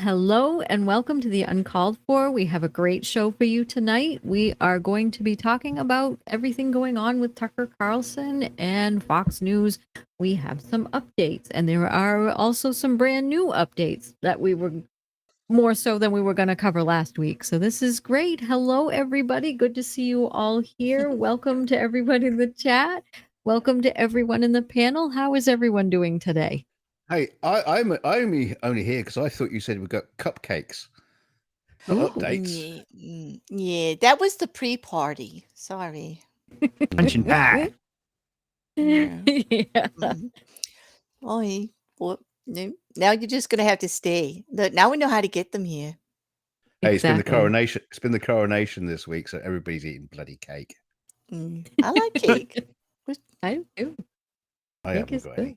hello and welcome to the Uncalled For. We have a great show for you tonight. We are going to be talking about everything going on with Tucker Carlson and Fox News. We have some updates, and there are also some brand new updates that we were more so than we were going to cover last week. So this is great. Hello, everybody. Good to see you all here. Welcome to everybody in the chat. Welcome to everyone in the panel. How is everyone doing today? Hey, I'm only here because I thought you said we got cupcakes. Ooh. Updates. Yeah, that was the pre-party. Sorry. Punch and pie. Yeah. Yeah. Oh, well, now you're just gonna have to stay. Now we know how to get them here. Hey, it's been the Exactly. coronation. It's been the coronation this week, so everybody's eating bloody cake. I like cake. I do. I Cake haven't is got good. any.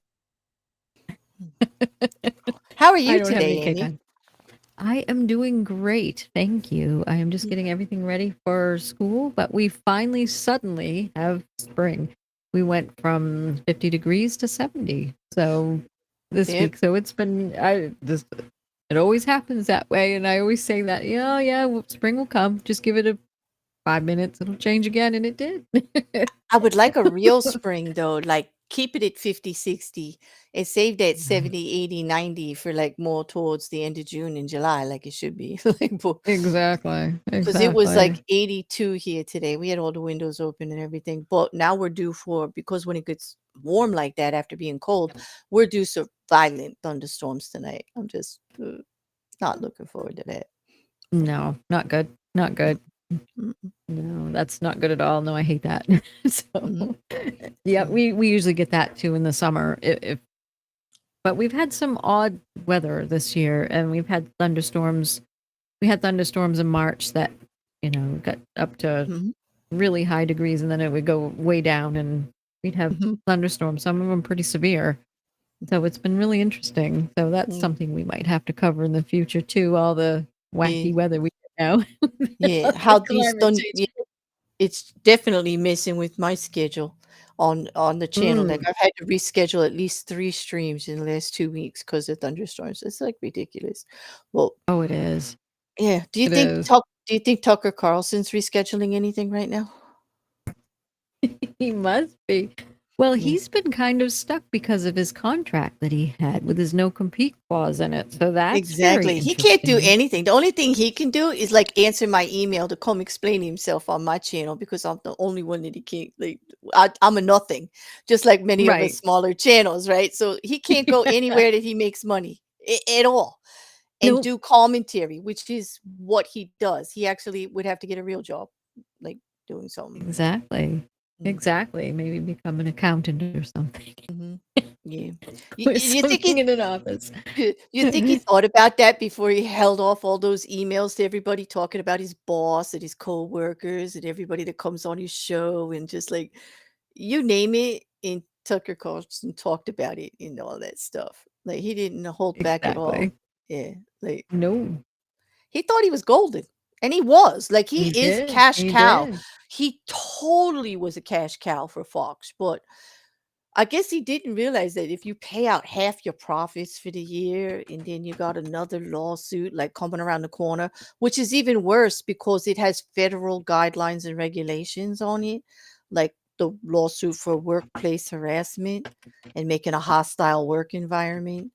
How are I you don't have any today, cake Aimée? on. I am doing great. Thank you. I am just getting everything ready for school, but we finally suddenly have spring. We went from 50 degrees to 70. So this Yep. week. So it's been it always happens that way, and I always say that, well, spring will come. Just give it a 5 minutes, it'll change again, and it did. I would like a real spring though, like keep it at 50, 60 and save that 70, 80, 90 for like more towards the end of June and July, like it should be. Exactly. Because it was like 82 here today. We had all the windows open and everything. But now we're due for, because when it gets warm like that after being cold, we're due some violent thunderstorms tonight. I'm just not looking forward to that. No, not good. Not good. Mm-mm. No, that's not good at all. No, I hate that. So, Mhm. yeah, we usually get that too in the summer. But we've had some odd weather this year, and we've had thunderstorms. We had thunderstorms in March that got up to Mhm. really high degrees, and then it would go way down, and we'd have Mhm. thunderstorms. Some of them pretty severe. So it's been really interesting. So that's Mm. something we might have to cover in the future too. All the wacky Yeah. weather we get now. Yeah. All the How these climate change. it's definitely messing with my schedule on the channel. Like I've had to reschedule at least 3 streams in the last 2 weeks because of thunderstorms. It's like ridiculous. Well, Oh, it is. yeah. Do you think Tucker Carlson's rescheduling anything right now? He must be. Well, Yeah. he's been kind of stuck because of his contract that he had with his no compete clause in it. So that's Exactly. very He can't do interesting. anything. The only thing he can do is like answer my email to come explain himself on my channel because I'm the only one that he can't like I'm a nothing, just like many of Right. us smaller channels, right? So he can't go anywhere that he makes money at all and Nope. do commentary, which is what he does. He actually would have to get a real job, like doing something. Exactly. Mm. Exactly. Maybe become an accountant or something. Mhm. Yeah. Or You think something he in an office. you think he thought about that before he held off all those emails to everybody talking about his boss and his coworkers and everybody that comes on his show and just like you name it, and Tucker Carlson talked about it and all that stuff. Like he didn't hold back at all. Exactly. Yeah. Like No. he thought he was golden. And he was. Like he He is did. cash He cow. did. He totally was a cash cow for Fox, but I guess he didn't realize that if you pay out half your profits for the year and then you got another lawsuit like coming around the corner, which is even worse because it has federal guidelines and regulations on it, like the lawsuit for workplace harassment and making a hostile work environment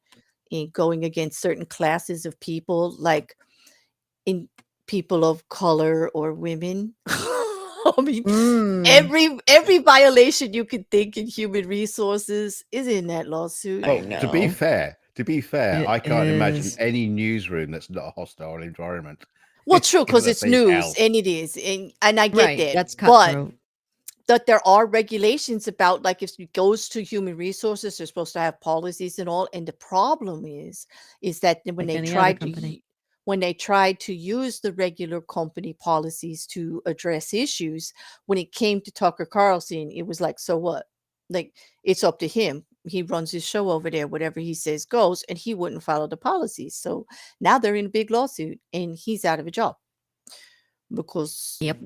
and going against certain classes of people, like in people of color or women. I mean, every violation you could think in human resources is in that lawsuit. I Well, to be know. fair, It I can't imagine is. any newsroom that's not a hostile environment. Well, true, It's because gonna it's be news hell. and it is, and I get Right. that, That's but cutthroat. that there are regulations about like if it goes to human resources, they're supposed to have policies and all. And the problem is that when Like they any other tried to company. when they tried to use the regular company policies to address issues, when it came to Tucker Carlson, it was like, so what? Like it's up to him. He runs his show over there, whatever he says goes, and he wouldn't follow the policies. So now they're in a big lawsuit and he's out of a job because Yep.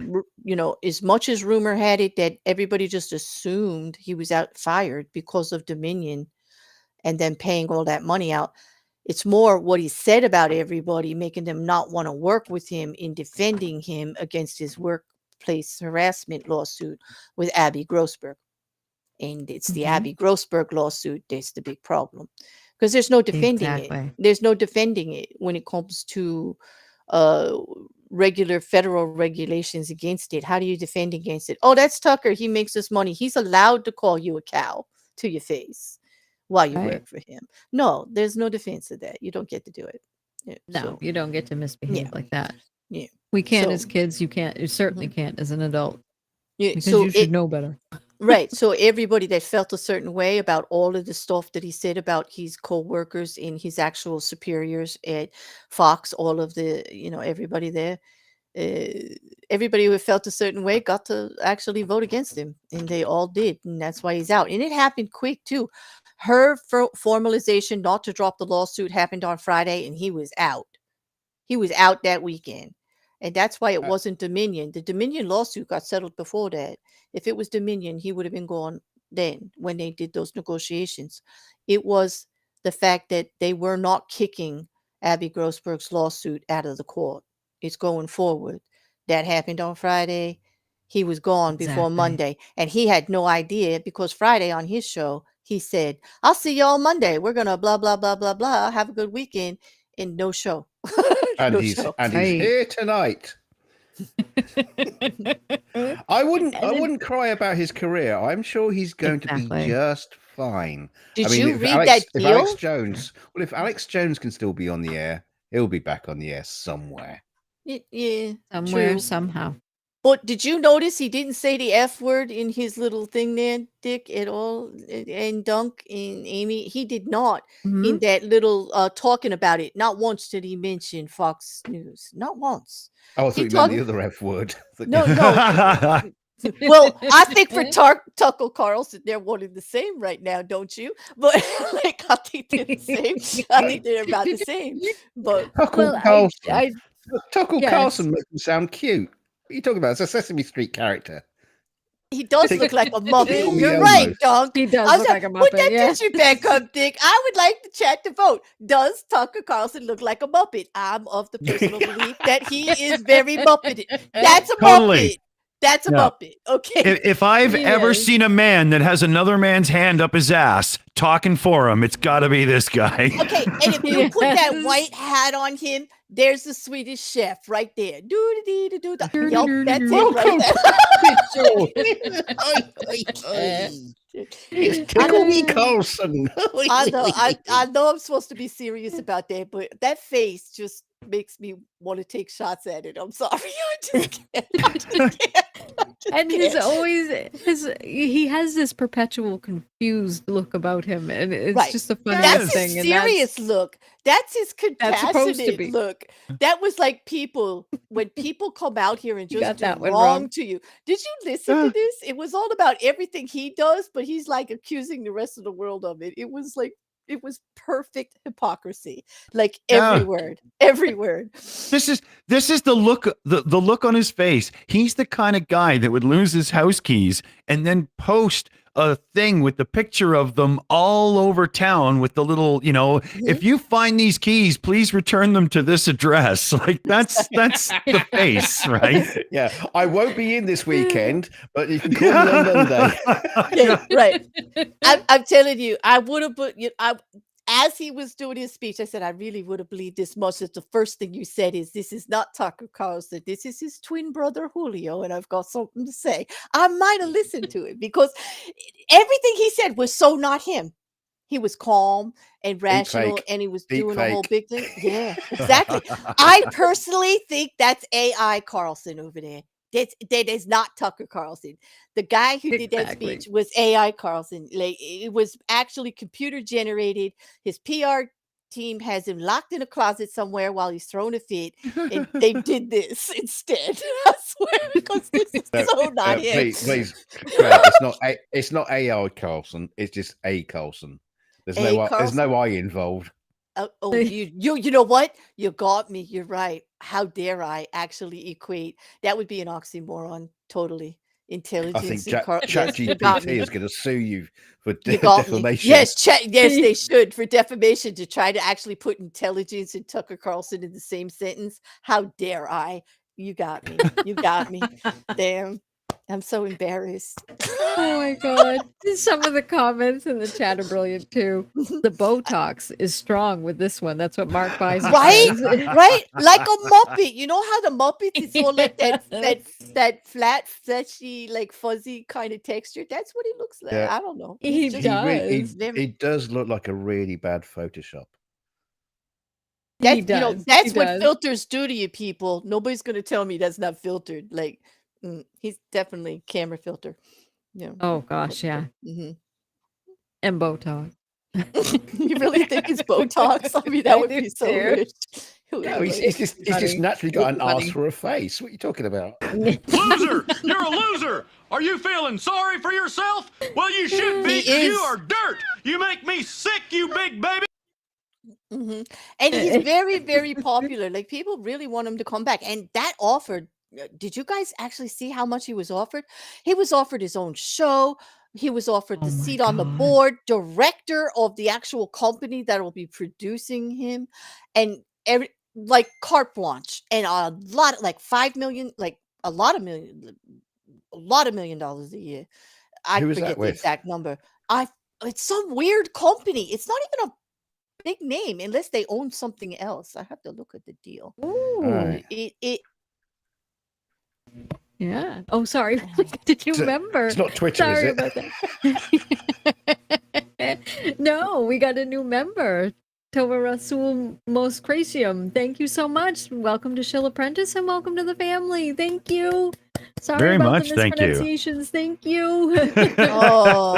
as much as rumor had it that everybody just assumed he was out fired because of Dominion and then paying all that money out, It's more what he said about everybody, making them not want to work with him in defending him against his workplace harassment lawsuit with Abby Grossberg. And it's the Abby Grossberg lawsuit that's the big problem, because there's no defending it. Exactly. There's no defending it when it comes to regular federal regulations against it. How do you defend against it? Oh, that's Tucker. He makes us money. He's allowed to call you a cow to your face while you Right. work for him. No, there's no defense of that. You don't get to do it. Yeah, No, so, you don't get to misbehave Yeah. like that. yeah. We can't So- as kids. You can't. You certainly can't as an adult Yeah, because so you should it- know better. Right. So everybody that felt a certain way about all of the stuff that he said about his co-workers and his actual superiors at Fox, all of the, everybody there, everybody who felt a certain way got to actually vote against him, and they all did, and that's why he's out. And it happened quick too. Her formalization not to drop the lawsuit happened on Friday, and he was out. He was out that weekend. And that's why it wasn't Dominion. The Dominion lawsuit got settled before that. If it was Dominion, he would have been gone then when they did those negotiations. It was the fact that they were not kicking Abby Grossberg's lawsuit out of the court. It's going forward. That happened on Friday. He was gone before Exactly. Monday. And he had no idea, because Friday on his show, he said, I'll see y'all Monday. We're going to blah, blah, blah, blah, blah. Have a good weekend. And no show. And No he's show. Right. here tonight. I wouldn't cry about his career. I'm sure he's going to Exactly. be just fine. Did you if read Alex, that if deal? Alex Jones, well, if Alex Jones can still be on the air, he'll be back on the air somewhere. Yeah, Somewhere, true. somehow. But did you notice he didn't say the F word in his little thing there, Dick, at all? And Dunk and Amy, he did not in that little talking about it. Not once did he mention Fox News. Not once. Oh, I thought He you meant talked- the other F word. No, no. Well, I think for Tucker Carlson, they're one and the same right now, don't you? But like, I think they're the same. I think they're about the same. But Tucker Well, Carlson. Tucker yes. Carlson makes him sound cute. What are you talking about? It's a Sesame Street character. he does Think- look like a Muppet. think You're Elmo. right, Dunk. He does I was look like a Put that Muppet. Yeah. picture back up, Dick. I would like the chat to vote. Does Tucker Carlson look like a Muppet? I'm of the personal belief that he is very Muppet. That's a Totally. Muppet. That's a Yeah. Muppet. Okay. If I've He ever is. seen a man that has another man's hand up his ass talking for him, it's got to be this guy. Okay, and if you put that Yes. white hat on him, there's the Swedish chef right there. Yup, that's it right there. It's Tickle Me Carlson. I know I'm supposed to be serious about that, but that face just makes me want to take shots at it. I'm sorry. I just can't. I just can't. And he has this perpetual confused look about him, and it's Right. just the funniest That's thing. his and serious look. That's his That's supposed to compassionate be. look. That was like when people come out here and You just got do that one wrong wrong. to you. Did you listen to this? It was all about everything he does, but he's like accusing the rest of the world of it. It was perfect hypocrisy. Like Yeah. every word. This is the look the look on his face. He's the kind of guy that would lose his house keys and then post a thing with the picture of them all over town with the little, if you find these keys, please return them to this address. Like that's the face, right? Yeah, I won't be in this weekend, but you can call me on Monday. Yeah, right. I'm telling you, I would have put as he was doing his speech, I said, I really would have believed this much that the first thing you said is, this is not Tucker Carlson. This is his twin brother, Julio, and I've got something to say. I might have listened to it because everything he said was so not him. He was calm and rational, fake. and he was Deep doing a whole fake. big thing. Yeah, exactly. I personally think that's AI Carlson over there. That is not Tucker Carlson. The guy who did that Exactly. speech was AI Carlson. Like, it was actually computer generated. His PR team has him locked in a closet somewhere while he's throwing a fit, and they did this instead. I swear, because this is so not him. Please, Claire, it's not AI Carlson. It's just A Carlson. There's no I involved. Oh, you know what? You got me. You're right. How dare I actually equate? That would be an oxymoron. Totally. intelligence. I think ChatGPT is going to sue you for defamation. Yes, yes, they should, for defamation, to try to actually put intelligence and Tucker Carlson in the same sentence. How dare I? You got me. You got me. Damn. I'm so embarrassed. Oh my god. Some of the comments in the chat are brilliant too. The Botox is strong with this one. That's what Mark buys. Right? Right? Like a Muppet. You know how the Muppet is all like that flat, fleshy, like fuzzy kind of texture? That's what he looks like. Yeah. I don't know. He does. It does look like a really bad Photoshop. He does. That's what filters do to you, people. Nobody's going to tell me that's not filtered. Like, he's definitely camera filter. Yeah. Oh gosh, yeah. Mm-hmm. And Botox. You really think it's Botox? I mean, that would be so rich. No, he's just naturally got an ass for a face. What are you talking about? Loser! You're a loser! Are you feeling sorry for yourself? Well, you should be. You are dirt! You make me sick, you big baby! Mm-hmm. And he's very, very popular. Like, people really want him to come back. And that offer, did you guys actually see how much he was offered? He was offered his own show. He was offered the seat on the board, director of the actual company that will be producing him, and like carte blanche, and a lot, like $5 million, like a lot of $1 million a year. I forget the exact number. It's some weird company. It's not even a big name unless they own something else. I have to look at the deal. Ooh. Yeah. Oh, sorry. Did you remember? It's not Twitter, sorry is it? About that. No, we got a new member. Tova Rasul Moscratium. Thank you so much. Welcome to Shill Apprentice and welcome to the family. Thank you. Sorry Very about much. the Thank you. mispronunciations. Thank you. Oh.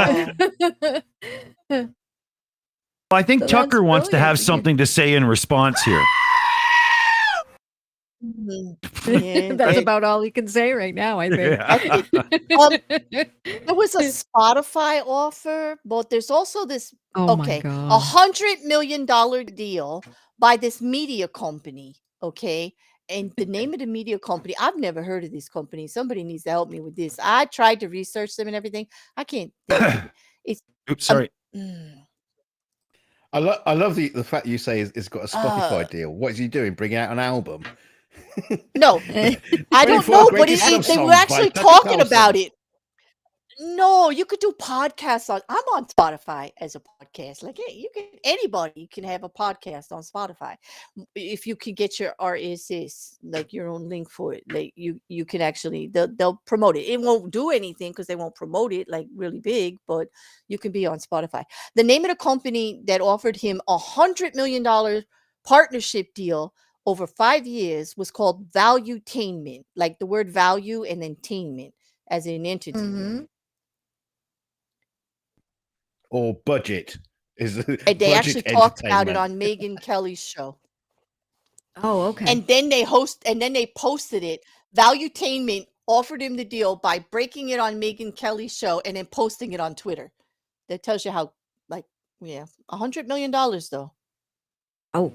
I think So Tucker that's wants to have brilliant. something to say in response here. Yeah. That's about all he can say right now, I think. There was a Spotify offer, but there's also this Oh my God. $100 million deal by this media company. Okay. And the name of the media company, I've never heard of this company. Somebody needs to help me with this. I tried to research them and everything. I can't think of it. It's Oops, sorry. I love the fact you say it's got a Spotify deal. What is he doing? Bringing out an album? No, I don't know, but they were actually talking about it. No, you could do podcasts on. I'm on Spotify as a podcast. Like, hey, anybody can have a podcast on Spotify if you can get your RSS, like your own link for it. Like you can actually they'll promote it. It won't do anything because they won't promote it like really big, but you can be on Spotify. The name of the company that offered him $100 million partnership deal over 5 years was called Valuetainment, like the word value and then tainment as an entity. Mm-hmm. Or budget is and they actually talked about it on Megyn Kelly's show. Oh, okay. And then they posted it. Valuetainment offered him the deal by breaking it on Megyn Kelly's show and then posting it on Twitter. That tells you how, like, yeah, $100 million though. Oh.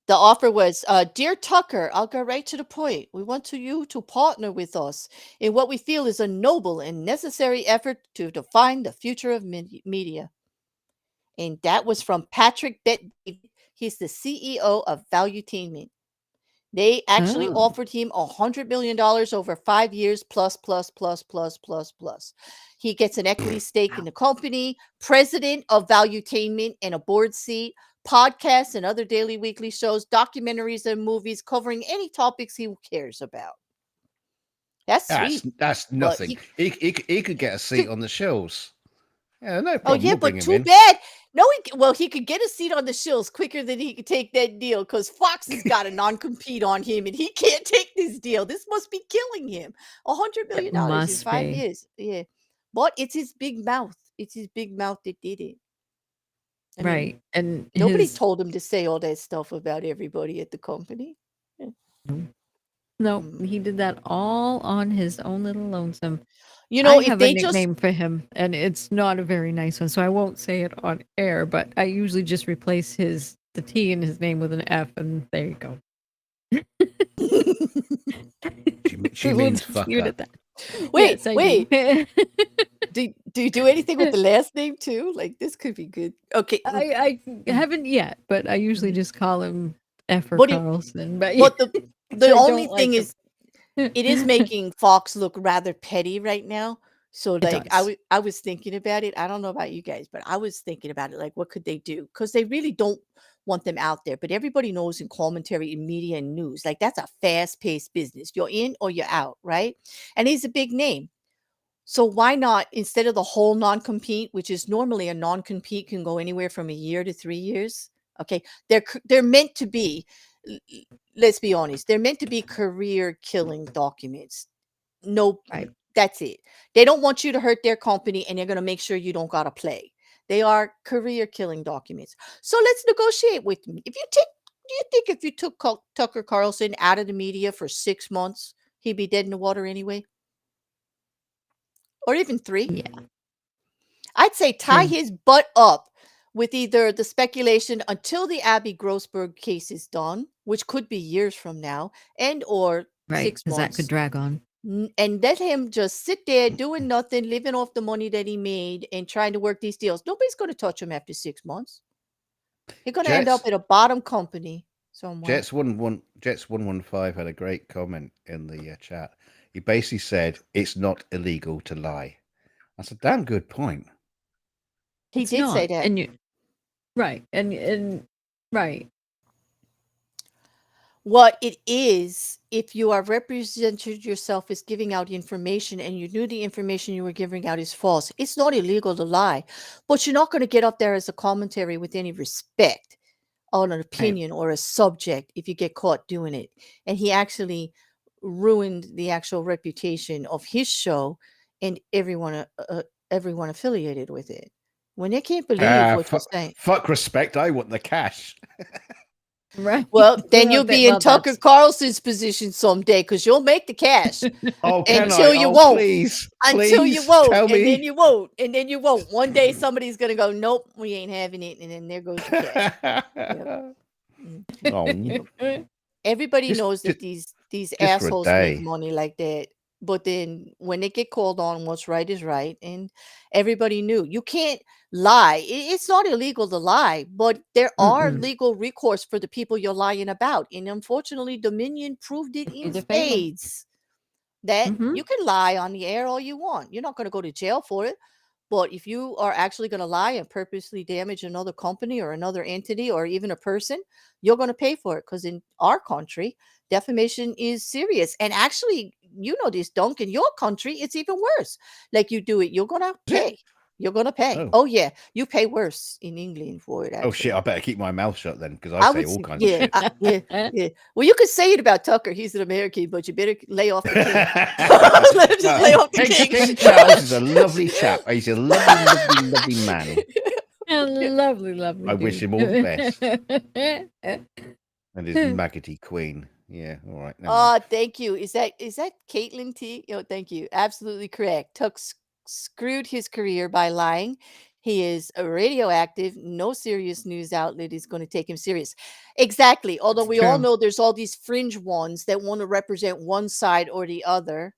The offer was, Dear Tucker, I'll go right to the point. We want you to partner with us in what we feel is a noble and necessary effort to define the future of media. And that was from Patrick Bet. He's the CEO of Valuetainment. They actually offered him $100 million over 5 years, plus. He gets an equity stake in the company, president of Valuetainment, and a board seat, podcasts and other daily, weekly shows, documentaries and movies covering any topics he cares about. That's sweet. That's nothing. He could get a seat on the Shills. Yeah, no problem. Oh yeah, but too bad. No, he could get a seat on the Shills quicker than he could take that deal because Fox has got a non-compete on him and he can't take this deal. This must be killing him. $100 million in 5 years. Yeah, but it's his big mouth. It's his big mouth that did it. I mean, right. And nobody told him to say all that stuff about everybody at the company. Yeah. No, he did that all on his own little lonesome. You know, I have a nickname for him, and it's not a very nice one, so I won't say it on air. But I usually just replace the T in his name with an F, and there you go. She means fucker. Wait, Yes, I wait. do. Do you do anything with the last name too? Like this could be good. Okay. I haven't yet, but I usually Mhm. just call him Effer But Carlson. But but the I only don't thing like him. is it is making Fox look rather petty right now. So It like does. I was thinking about it. I don't know about you guys, but I was thinking about it. Like, what could they do? Because they really don't want them out there. But everybody knows in commentary, in media, and news, like that's a fast-paced business. You're in or you're out, right? And he's a big name. So why not, instead of the whole non-compete, which is normally a non-compete can go anywhere from a year to 3 years. Okay. They're meant to be, let's be honest, they're meant to be career killing documents. No, Right. that's it. They don't want you to hurt their company and they're going to make sure you don't got to play. They are career killing documents. So let's negotiate with them. Do you think if you took Tucker Carlson out of the media for 6 months, he'd be dead in the water anyway? Or even 3? Yeah. I'd say tie True. his butt up with either the speculation until the Abby Grossberg case is done, which could be years from now, and or Right. 6 Because that could months, drag on. and let him just sit there doing nothing, living off the money that he made and trying to work these deals. Nobody's going to touch him after 6 months. He's going to end up Jets at a bottom company somewhere. Jets 115 had a great comment in the chat. He basically said it's not illegal to lie. That's a damn good point. He It's did say not. that. And you right. And right. What it is, if you are represented yourself as giving out information and you knew the information you were giving out is false, it's not illegal to lie, but you're not going to get up there as a commentary with any respect on an Right. opinion or a subject if you get caught doing it. And he actually ruined the actual reputation of his show and everyone affiliated with it when they can't believe what you're saying. Fuck respect. I want the cash. Right. Well, then you'll be in Well, Tucker Carlson's position someday because you'll make the cash Oh, can until I? you Oh, won't. please, Until you please won't, tell and then me. you won't, and then you won't. One day somebody's gonna go, nope, we ain't having it, and then there goes your cash. Yep. Oh, Everybody just, knows that just, these just for a assholes make day. money like that. But then when they get called on, what's right is right, and everybody knew you can't lie. It's not illegal to lie, but there are Mm-mm. legal recourse for the people you're lying about, and unfortunately, Dominion proved it in Either favor. spades. That Mm-hmm. you can lie on the air all you want. You're not going to go to jail for it. But if you are actually going to lie and purposely damage another company or another entity or even a person, you're going to pay for it. Because in our country, defamation is serious. And actually, you know this, Dunk, in your country, it's even worse. Like you do it, you're going to pay. You're going to pay. Oh. Oh, yeah. You pay worse in England for it. Actually. Oh shit! I better keep my mouth shut then because I say would all say, kinds of shit. yeah. Well, you could say it about Tucker. He's an American, but you better lay off the king. Let him just lay off the king. King Charles is a lovely chap. He's a lovely man. Lovely. I wish him all the best. And his maggoty queen. Yeah, all right. Oh, thank you. Is that Caitlin T? Oh, thank you. Absolutely correct. Tuck screwed his career by lying. He is a radioactive. No serious news outlet is going to take him serious. Exactly. Although we all know there's all these fringe ones that want to represent one side or the other.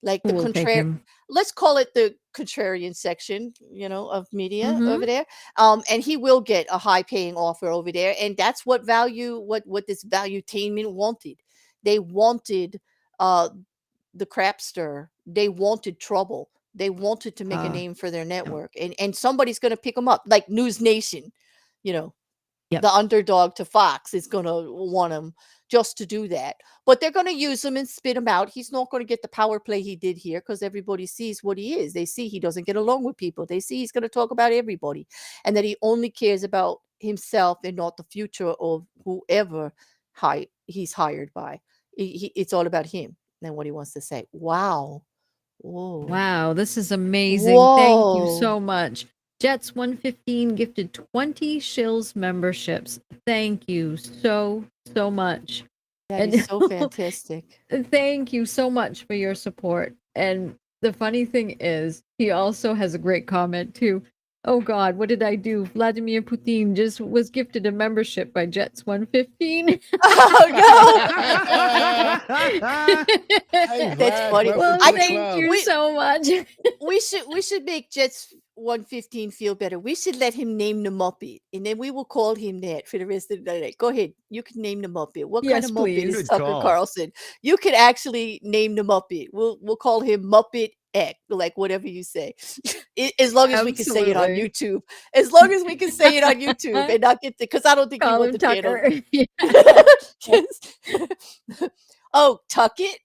Like the contrary, let's call it the contrarian section, of media over there. And he will get a high paying offer over there. And that's what this valuetainment wanted. They wanted the crapster. They wanted trouble. They wanted to make a name for their network. And somebody's going to pick them up, like News Nation, the underdog to Fox is going to want him just to do that. But they're going to use him and spit him out. He's not going to get the power play he did here because everybody sees what he is. They see he doesn't get along with people. They see he's going to talk about everybody and that he only cares about himself and not the future of whoever he's hired by. It's all about him and what he wants to say. Wow. Whoa. Wow, this is amazing. Whoa. Thank you so much. Jets 115 gifted 20 Shills memberships. Thank you so much. That is so fantastic. Thank you so much for your support. And the funny thing is, he also has a great comment too. Oh God, what did I do? Vladimir Putin just was gifted a membership by Jets 115. Oh Hey, no! That's Vlad, funny. welcome Well, to the thank club. you so much. We should make Jets 115 feel better. We should let him name the Muppet, and then we will call him that for the rest of the night. Go ahead. You can name the Muppet. What kind Yes, of Muppet please. is Good Tucker call. Carlson? You could actually name the Muppet. We'll call him Muppet X, like whatever you say. As long as we can say it on Absolutely. YouTube. As long as we can say it on YouTube and not get the, because I don't think you Call want him the channel. Tucker. Yeah. Yes. Oh, tuck it.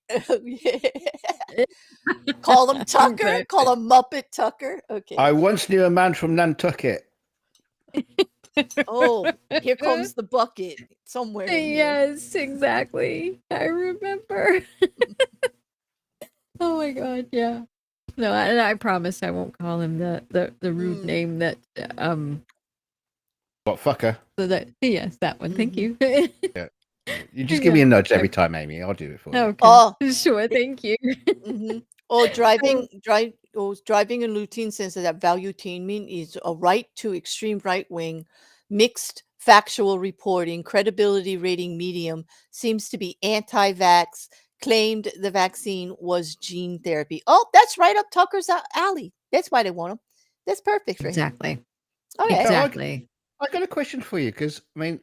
Call him Tucker. Call him Muppet Tucker. Okay. I once knew a man from Nantucket. Oh, here comes the bucket somewhere in here. Yes, exactly. I remember. Oh my God, yeah. No, and I promise I won't call him the rude name that What fucker? so that yes, that one. Thank you. You just give me a nudge every time, Amy. I'll do it for you. Okay. Oh. Sure, thank you. Mm-hmm. Oh, driving and lutein sense that valuetainment is a right to extreme right wing, mixed factual reporting, credibility rating medium, seems to be anti-vax, claimed the vaccine was gene therapy. Oh, that's right up Tucker's alley. That's why they want him. That's perfect for him. Exactly. Okay. Exactly. I got a question for you because I mean,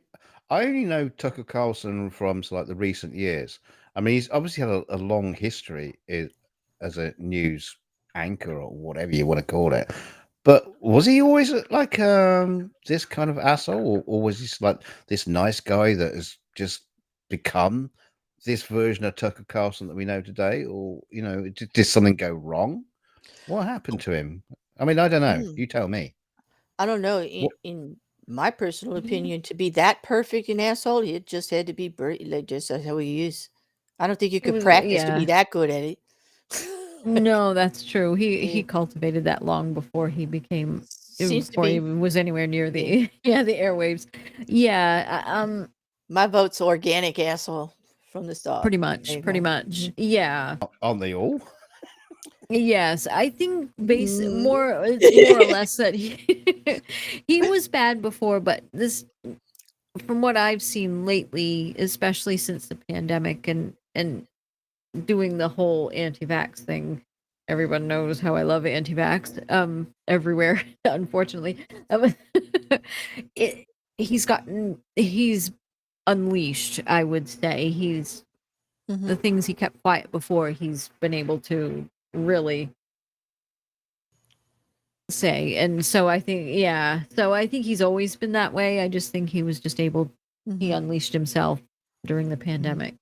I only know Tucker Carlson from like the recent years. I mean, he's obviously had a long history as a news anchor or whatever you want to call it. But was he always like this kind of asshole, or was he like this nice guy that has just become this version of Tucker Carlson that we know today, or did something go wrong? What happened to him? I mean, I don't know. You tell me. I don't know. In my personal opinion, to be that perfect an asshole, it just had to be like just that's how he is. I don't think you could practice to be that good at it. No, that's true. He cultivated that long before he became before he was anywhere near the the airwaves. Yeah, my vote's organic asshole from the start. pretty much. Yeah. Aren't they all? Yes, I think more or less that he was bad before, but this, from what I've seen lately, especially since the pandemic and doing the whole anti-vax thing, everyone knows how I love anti-vax everywhere, unfortunately. He's unleashed, I would say. He's the things he kept quiet before, he's been able to really say. And so I think he's always been that way. I just think he was just able he unleashed himself during the pandemic.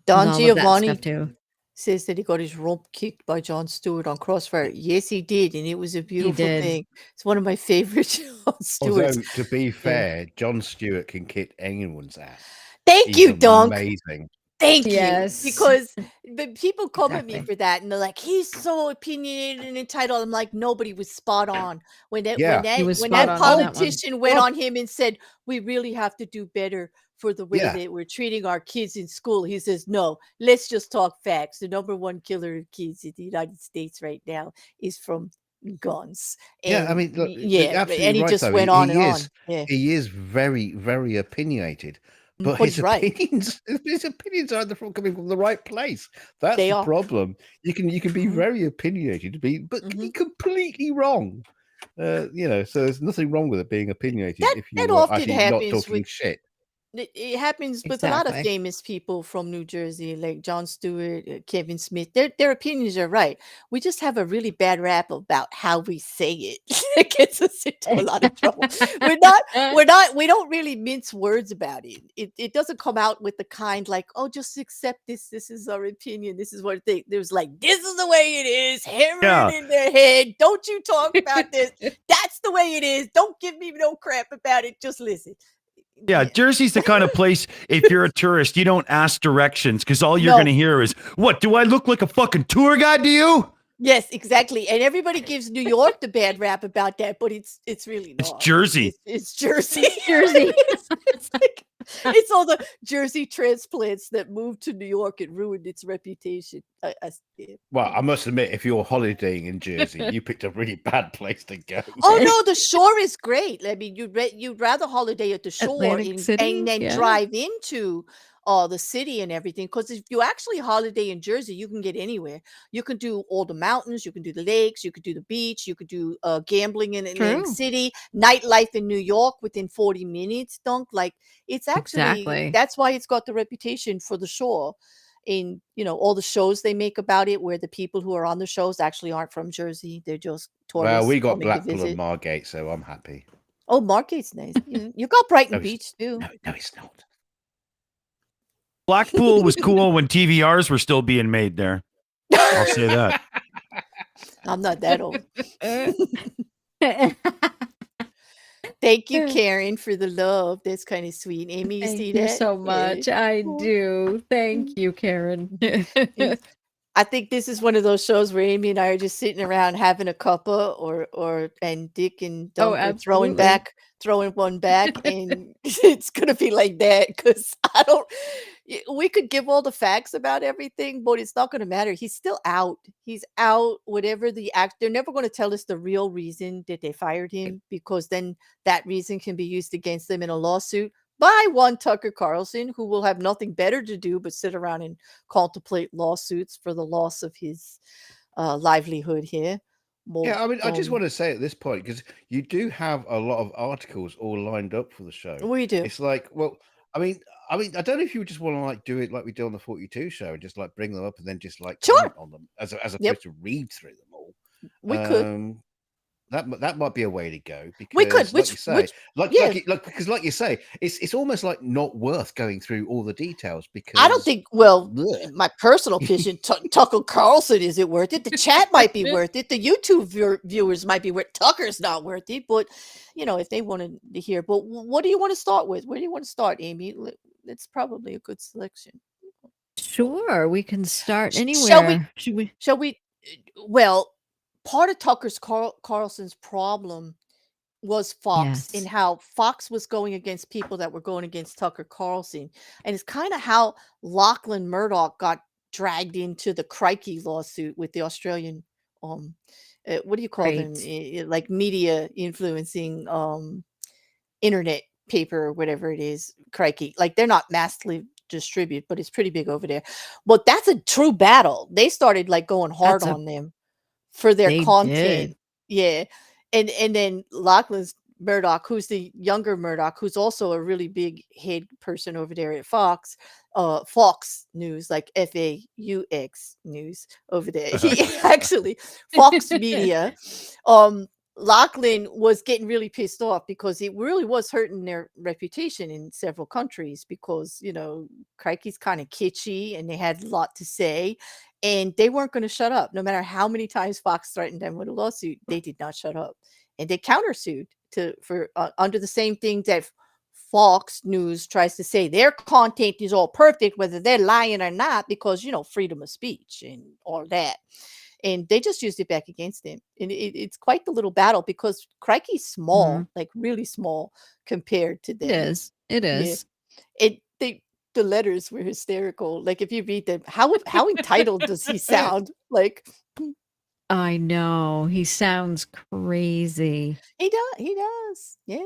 Don Giovanni too says that he got his rump kicked by Jon Stewart on Crossfire. Yes, he did, and it was a beautiful thing. It's one of my favorite Jon Stewarts. Although, to be fair, Jon Stewart can kick anyone's ass. Thank you, Dunk. Amazing. Thank you. Because people come at me Exactly. for that, and they're like, "He's so opinionated and entitled." I'm like, nobody was spot on when that politician went on him and said, "We really have to do better for the way that we're treating our kids in school." He says, "No, let's just talk facts. The number one killer of kids in the United States right now is from guns." And, I mean, look, and he just went on and on. Yeah. He is very, very opinionated. But his opinions aren't coming from the right place. That's the problem. You can be very opinionated, but be completely wrong. So there's nothing wrong with it being opinionated if you're actually not talking shit. It happens with a lot of famous people from New Jersey, like Jon Stewart, Kevin Smith. Their opinions are right. We just have a really bad rap about how we say it. It gets us into a lot of trouble. We don't really mince words about it. It doesn't come out with the kind like, "Oh, just accept this. This is our opinion. This is what I think." There's like, "This is the way it is." Hammer it in their head. Don't you talk about this. That's the way it is. Don't give me no crap about it. Just listen. Yeah, Jersey's the kind of place, if you're a tourist, you don't ask directions because all you're going to hear is, "What, do I look like a fucking tour guide to you?" Yes, exactly. And everybody gives New York the bad rap about that, but it's really not. It's Jersey. It's Jersey. Jersey. It's like, It's all the Jersey transplants that moved to New York and ruined its reputation. Yeah. Well, I must admit, if you're holidaying in Jersey, you picked a really bad place to go. Oh no, the shore is great. I mean, you'd rather holiday at the shore Atlantic City, and then yeah. drive into the city and everything. Because if you actually holiday in Jersey, you can get anywhere. You can do all the mountains, you can do the lakes, you could do the beach, you could do gambling in Atlantic True. City, nightlife in New York within 40 minutes. Dunk, like it's actually Exactly. that's why it's got the reputation for the shore. In all the shows they make about it, where the people who are on the shows actually aren't from Jersey, they're just Well, tourists we got coming to Blackpool and visit. Margate, so I'm happy. Oh, Margate's nice. You got Brighton No, it's, Beach too. no, it's not. Blackpool was cool when TVRs were still being made there. I'll say that. I'm not that old. Thank you, Karen, for the love. That's kind of sweet. Aimee, you Thank see you that? so much. I Oh. do. Thank you, Karen. I think this is one of those shows where Aimee and I are just sitting around having a cuppa, and Dick and Oh, Dunk are throwing absolutely. one back, and it's gonna be like that because I don't. We could give all the facts about everything, but it's not gonna matter. He's still out. He's out. Whatever the act, they're never going to tell us the real reason that they fired him, because then that reason can be used against them in a lawsuit by one Tucker Carlson, who will have nothing better to do but sit around and contemplate lawsuits for the loss of his livelihood here. Well, Yeah, I mean, I just want to say at this point, because you do have a lot of articles all lined up for the show. we do. It's like, well, I mean, I don't know if you just want to like do it like we do on the 42 show and just like bring them up and then just like Sure. comment on them as opposed Yep. to read through them all. We could. That might be a way to go, because We could. like you say, Yeah. because like you say, it's almost like not worth going through all the details, because I don't think, well, Blech. in my personal opinion, Tucker Carlson isn't worth it. The chat might be worth it. The YouTube viewers might be worth it. Tucker's not worth it, but if they wanted to hear. But what do you want to start with? Where do you want to start, Aimee? It's probably a good selection. Sure, we can start Shall we- anywhere. Should we? Shall we? Well, part of Tucker's Carlson's problem was Fox, Yes. and how Fox was going against people that were going against Tucker Carlson. And it's kind of how Lachlan Murdoch got dragged into the Crikey lawsuit with the Australian, what do you call them? Right. Like media influencing internet paper or whatever it is, Crikey. Like they're not massively distributed, but it's pretty big over there. But that's a true battle. They started like going hard That's a- on them for their They content. did. Yeah. And then Lachlan's Murdoch, who's the younger Murdoch, who's also a really big head person over there at Fox News, like FAUX News over there. He actually Fox Media. Lachlan was getting really pissed off because it really was hurting their reputation in several countries, because Crikey's kind of kitschy and they had a lot to say. And they weren't going to shut up. No matter how many times Fox threatened them with a lawsuit, they did not shut up. And they countersued for under the same thing that Fox News tries to say their content is all perfect, whether they're lying or not, because, freedom of speech and all that. And they just used it back against him. And it's quite the little battle, because Crikey's small, like really small compared to them. It is. It is. The letters were hysterical. Like if you read them, how entitled does he sound? Like I know. He sounds crazy. he does. Yeah.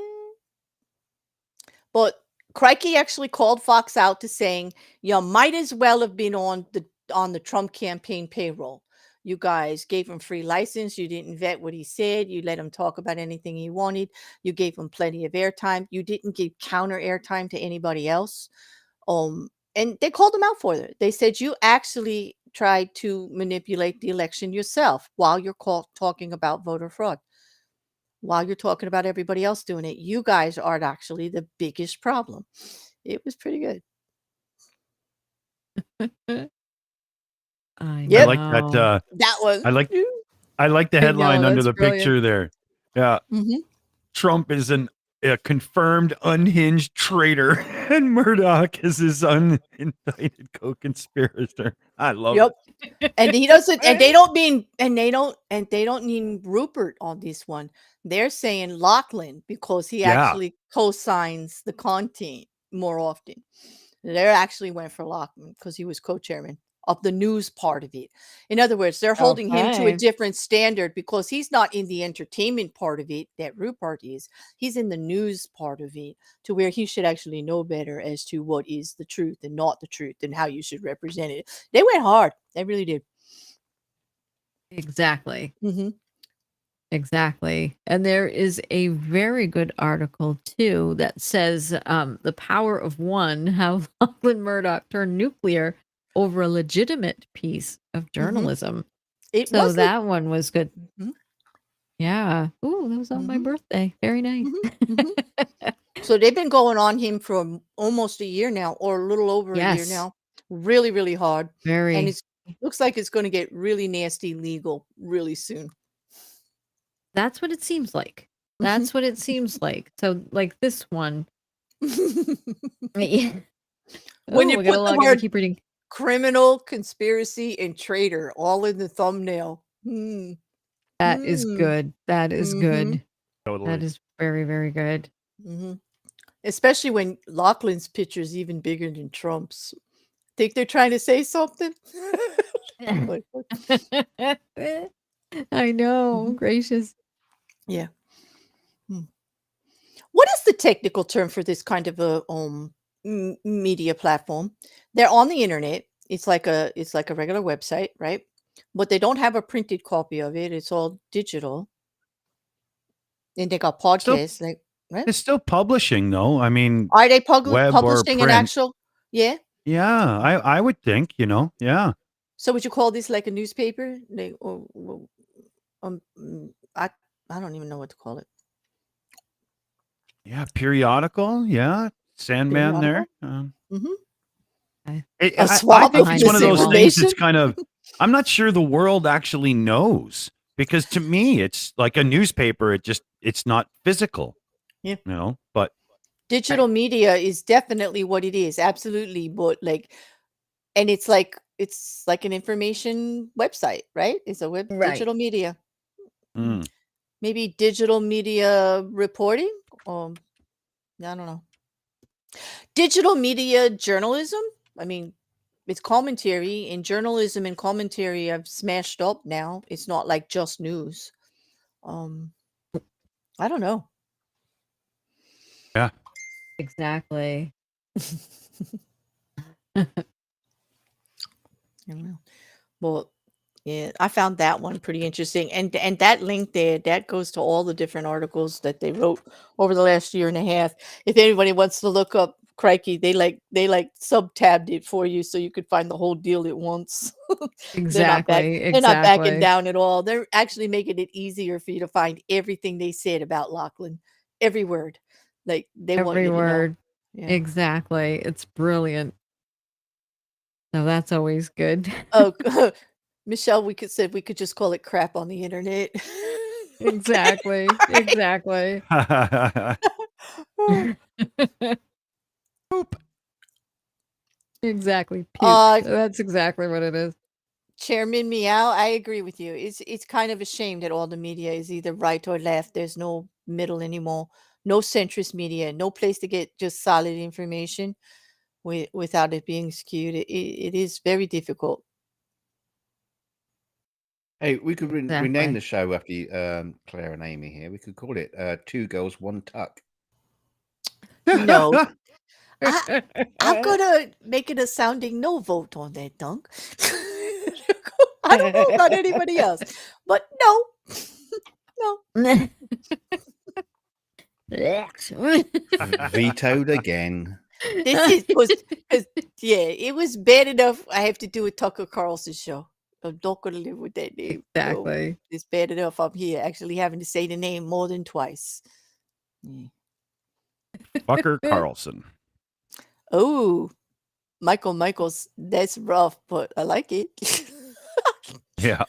But Crikey actually called Fox out to saying, you might as well have been on the Trump campaign payroll. You guys gave him free license. You didn't vet what he said. You let him talk about anything he wanted. You gave him plenty of airtime. You didn't give counter airtime to anybody else. And they called him out for it. They said, you actually tried to manipulate the election yourself while you're talking about voter fraud. While you're talking about everybody else doing it, you guys are actually the biggest problem. It was pretty good. I Yep. I like that. That was. I like the headline under that's the brilliant. picture there. Yeah. Mhm. Trump is a confirmed unhinged traitor, and Murdoch is his unindicted co-conspirator. I love Yep. it. And he doesn't, and they don't mean Rupert on this one. They're saying Lachlan, because he Yeah. actually co-signs the content. more often. They actually went for Lockman because he was co-chairman of the news part of it. In other words, they're holding him to a Okay. different standard because he's not in the entertainment part of it that Rupert is. He's in the news part of it, to where he should actually know better as to what is the truth and not the truth and how you should represent it. They went hard. They really did. Exactly. Mm-hmm. Exactly. And there is a very good article too that says the power of one, how Lachlan Murdoch turned nuclear over a legitimate piece of journalism. It So was that one was good. Mhm. Yeah. Ooh, that was on my Mhm. birthday. Very nice. Mhm. So they've been going on him for almost a year now, or a little over a year Yes. now. Really, really hard. And Very. it looks like it's going to get really nasty legal really soon. That's what it seems like. That's what it seems like. So like this one. Yeah. When Oh, you we got a put the lot. I gotta word keep reading. criminal, conspiracy, and traitor all in the thumbnail. Hmm. That is good. That is Mhm. good. That Totally. is very, very good. Hmm. Especially when Lachlan's picture is even bigger than Trump's. Think they're trying to say something? Like, I know. Mhm. Gracious. Yeah. Hmm. What is the technical term for this kind of a media platform? They're on the internet. It's like a regular website, right? But they don't have a printed copy of it. It's all digital. And they got Still, podcasts. Like, what? it's still publishing though. I mean, Are they web or publishing an print. actual? Yeah. Yeah, I would think, yeah. So would you call this like a newspaper? Like, I don't even know what to call it. Yeah, periodical, yeah. Sandman there. Periodical? Mm-hmm. I A I swab think of it's one of those things misinformation? that's kind of I'm not sure the world actually knows because to me it's like a newspaper. It's not physical, Yeah. but Digital media is definitely what it is. Absolutely. But like, and it's like an information website, right? It's a Right. digital media. mm, Maybe digital media reporting. I don't know. Digital media journalism. I mean, it's commentary, and journalism and commentary have smashed up now. It's not like just news. I don't know. yeah. Exactly. I don't know. Well, yeah, I found that one pretty interesting, and that link there, that goes to all the different articles that they wrote over the last year and a half. If anybody wants to look up, crikey, they sub-tabbed it for you so you could find the whole deal at once. Exactly. They're not backing Exactly. down at all. They're actually making it easier for you to find everything they said about Lachlan, every word. Like they want Every you to know. word. Yeah. Exactly. It's brilliant. So that's always good. Oh, Michelle, we could just call it crap on the internet. Exactly. Exactly. Poop. Exactly. Puke. Uh, That's exactly what it is. Chairman Meow, I agree with you. It's kind of a shame that all the media is either right or left. There's no middle anymore. No centrist media. No place to get just solid information without it being skewed. It is very difficult. Hey, we could rename Exactly. the show after Claire and Amy here. We could call it Two Girls, One Tuck. No, I'm gonna make it a sounding no vote on that, Dunk. I don't know about anybody else, but no, no. Vetoed again. This was yeah, it was bad enough. I have to do a Tucker Carlson show. I'm not gonna live with that name. So Exactly. it's bad enough I'm here actually having to say the name more than twice. Yeah. Tucker Carlson. Oh, Michaels, that's rough, but I like it. Yeah.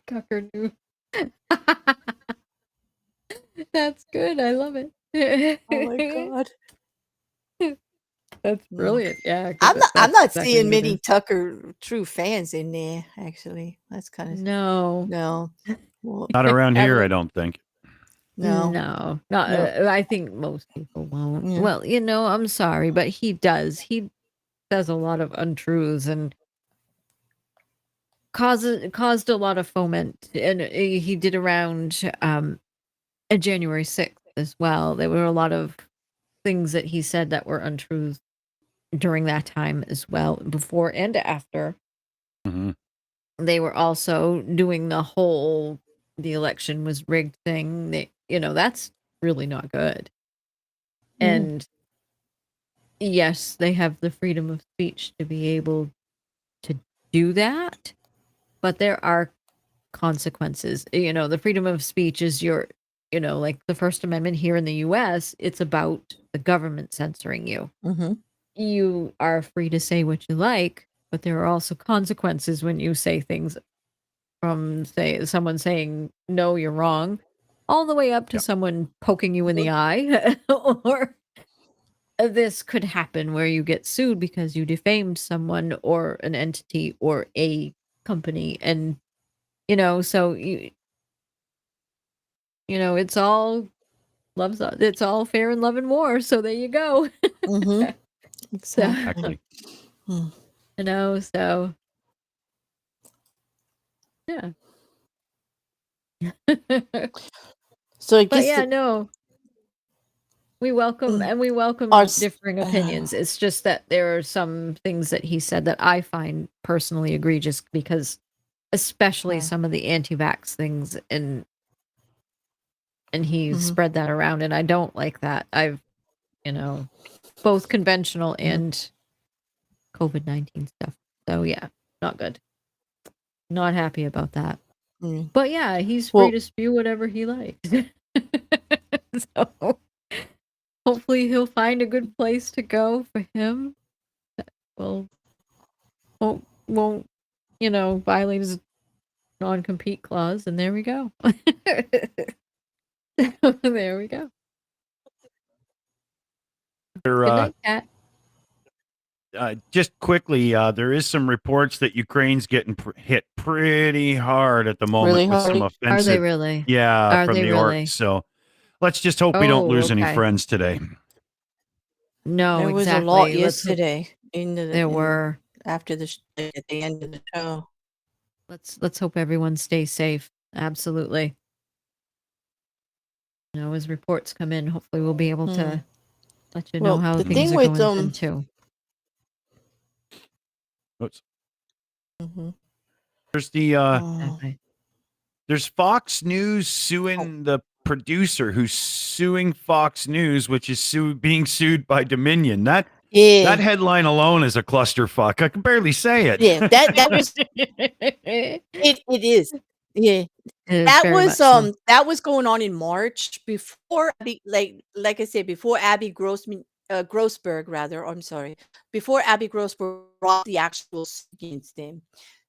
Tucker knew. That's good. I love it. Oh my god. That's brilliant. Yeah. 'cause I'm not that's exactly seeing what it many is. Tucker true fans in there, actually. That's kind of No. no. Well, Not around here, Ever. I don't think. No. No, not. No. I think most people won't. Yeah. Well, I'm sorry, but he does. He says a lot of untruths and caused a lot of foment, and he did around January 6th as well. There were a lot of things that he said that were untruths during that time as well, before and after. Mhm. They were also doing the election was rigged thing. That's really not good. Mhm. And yes, they have the freedom of speech to be able to do that, but there are consequences. The freedom of speech is like the First Amendment here in the US, it's about the government censoring you. Mhm. You are free to say what you like, but there are also consequences when you say things from, say, someone saying, no, you're wrong, all the way up to Yep. someone poking you in the eye. Or this could happen where you get sued because you defamed someone or an entity or a company. And, so it's all it's all fair in love and war. So there you go. Mhm. So, Exactly. Exactly. so yeah. So I But guess yeah, no, we welcome our s- differing opinions. It's just that there are some things that he said that I find personally egregious, because especially some of the anti-vax things, and he Mhm. spread that around, and I don't like that. I've both conventional and COVID-19 stuff. So yeah, not good. Not happy about that. Mm. But yeah, he's free Well, to spew whatever he likes. So hopefully he'll find a good place to go for him. Well, won't violate his non-compete clause, and there we go. There we go. There, Good night, Kat. just quickly, there is some reports that Ukraine's getting hit pretty hard at the moment really with some hard. Are they offensive, really? yeah, Are from they the really? orcs. So let's just hope we don't Oh, lose any okay. friends today. No, There was a lot exactly. Let's hope yesterday there were. after at the end of the show. Let's hope everyone stays safe. Absolutely. As reports come in, hopefully we'll be able to let you know Well, how the things thing are with going then too. Oops. Mhm. There's the Exactly. there's Fox News Oh. suing the producer who's suing Fox News, which is being sued by Dominion. That Yeah, headline alone is a clusterfuck. I can barely say it. yeah. That was It it. It is. Yeah. is very much so. That was going on in March before like I said, before Abby Grossberg, rather, I'm sorry, before Abby Grossberg brought the actual suit against him.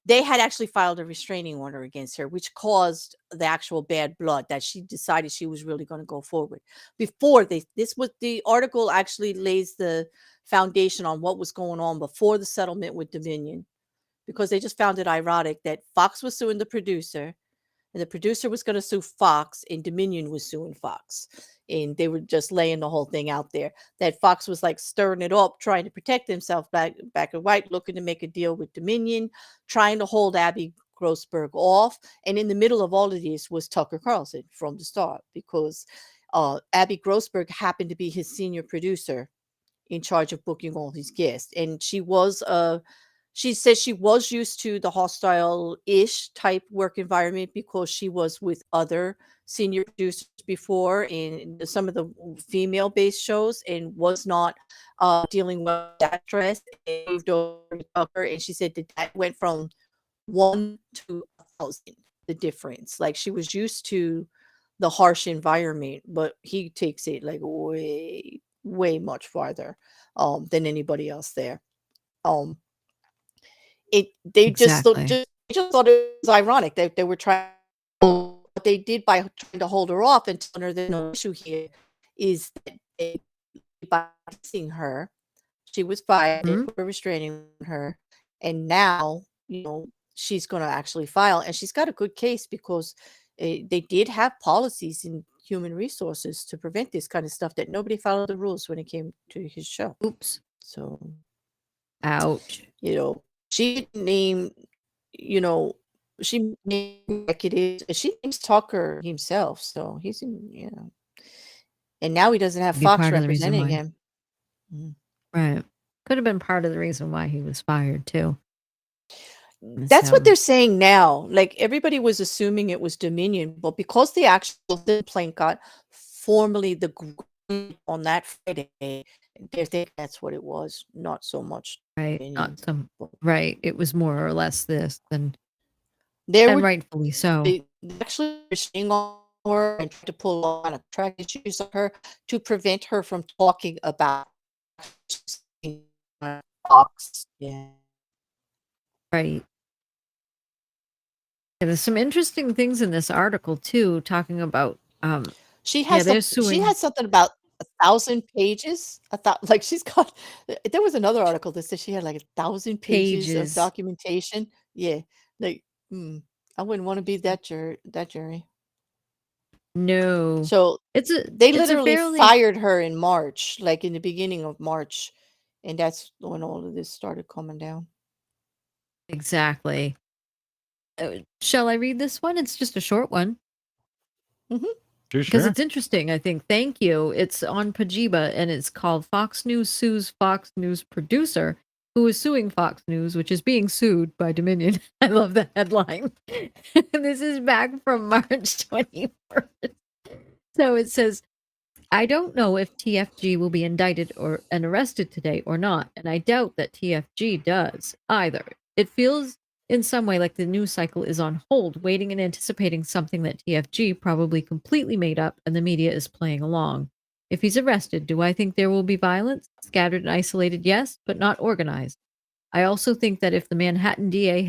They had actually filed a restraining order against her, which caused the actual bad blood that she decided she was really going to go forward. Before this was the article actually lays the foundation on what was going on before the settlement with Dominion, because they just found it ironic that Fox was suing the producer, and the producer was going to sue Fox, and Dominion was suing Fox. And they were just laying the whole thing out there. That Fox was like stirring it up, trying to protect himself back and white, looking to make a deal with Dominion, trying to hold Abby Grossberg off. And in the middle of all of this was Tucker Carlson from the start, because Abby Grossberg happened to be his senior producer in charge of booking all his guests. And she says she was used to the hostile-ish type work environment because she was with other senior producers before in some of the female-based shows, and was not dealing with that stress, and moved over to Tucker. And she said that went from 1 to 1,000, the difference. Like, she was used to the harsh environment, but he takes it like way, way much farther than anybody else there. Um, Exactly. they just thought it was ironic that they were trying. What they did by trying to hold her off and telling her there's no issue here is that by releasing her, she was fired. They Mhm. put a restraining on her, and now she's going to actually file, and she's got a good case because they did have policies in human resources to prevent this kind of stuff, that nobody followed the rules when it came to his show. Oops. So, Ouch. she didn't name, she named executives. She names Tucker himself. So he's and now he doesn't have Be Fox part of the reason representing why. him. Mm. Right. Could have been part of the reason why he was fired too. That's what So- they're saying now. Like, everybody was assuming it was Dominion, but because the actual complaint got formally the green on that Friday, they think that's what it was, not so much Right. Dominion. Not some. Right. It was more or less this, and They were rightfully so. they actually restraining on her and tried to pull on a track issues on her to prevent her from talking about Fox. Yeah. Right. Yeah, there's some interesting things in this article too, talking about She Yeah, has they're she suing. has something about 1,000 pages. I thought, like, she's got. There was another article that said she had like 1,000 pages of Pages. documentation. Yeah, like, I wouldn't want to be that jury. No. So It's a they it's a literally fairly fired her in March, like in the beginning of March, and that's when all of this started coming down. exactly. Shall I read this one? It's just a short one. Because Sure. it's interesting, I think. Thank you. It's on Pajiba, and it's called Fox News Sues Fox News Producer, who is suing Fox News, which is being sued by Dominion. I love the headline. This is back from March 21st. So it says, I don't know if TFG will be indicted and arrested today or not, and I doubt that TFG does either. It feels in some way like the news cycle is on hold, waiting and anticipating something that TFG probably completely made up and the media is playing along. If he's arrested, do I think there will be violence? Scattered and isolated, yes, but not organized. I also think that if the Manhattan DA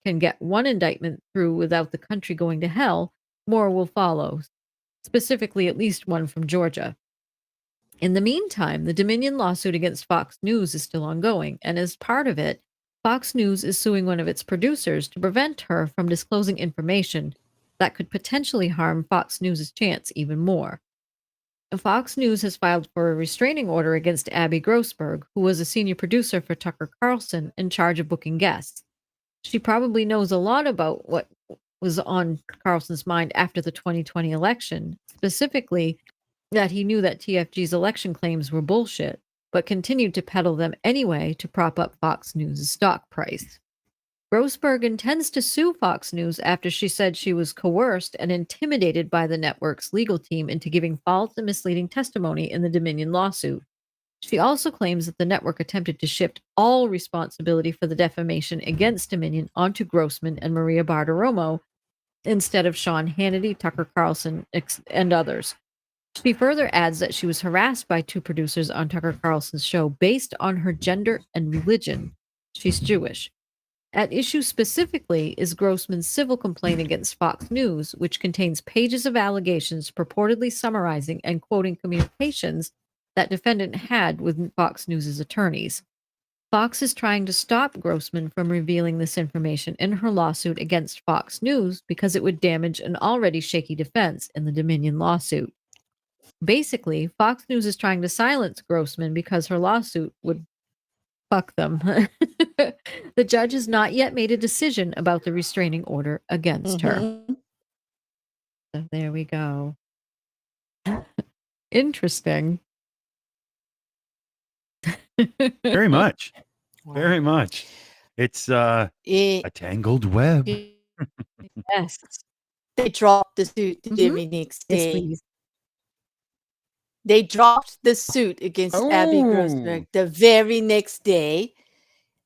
can get one indictment through without the country going to hell, more will follow, specifically at least one from Georgia. In the meantime, the Dominion lawsuit against Fox News is still ongoing, and as part of it, Fox News is suing one of its producers to prevent her from disclosing information that could potentially harm Fox News' chance even more. Fox News has filed for a restraining order against Abby Grossberg, who was a senior producer for Tucker Carlson in charge of booking guests. She probably knows a lot about what was on Carlson's mind after the 2020 election, specifically that he knew that TFG's election claims were bullshit, but continued to peddle them anyway to prop up Fox News' stock price. Grossberg intends to sue Fox News after she said she was coerced and intimidated by the network's legal team into giving false and misleading testimony in the Dominion lawsuit. She also claims that the network attempted to shift all responsibility for the defamation against Dominion onto Grossman and Maria Bartiromo instead of Sean Hannity, Tucker Carlson, and others. She further adds that she was harassed by two producers on Tucker Carlson's show based on her gender and religion. She's Jewish. At issue specifically is Grossman's civil complaint against Fox News, which contains pages of allegations purportedly summarizing and quoting communications that defendant had with Fox News' attorneys. Fox is trying to stop Grossman from revealing this information in her lawsuit against Fox News because it would damage an already shaky defense in the Dominion lawsuit. Basically, Fox News is trying to silence Grossman because her lawsuit would fuck them. The judge has not yet made a decision about the restraining order against her. So there we go. Interesting. Very much. Wow. Very much. It's a tangled web. Yes. They dropped the suit the Mhm. very next Yes, day. please. They dropped the suit against Abby Grossberg the very next day,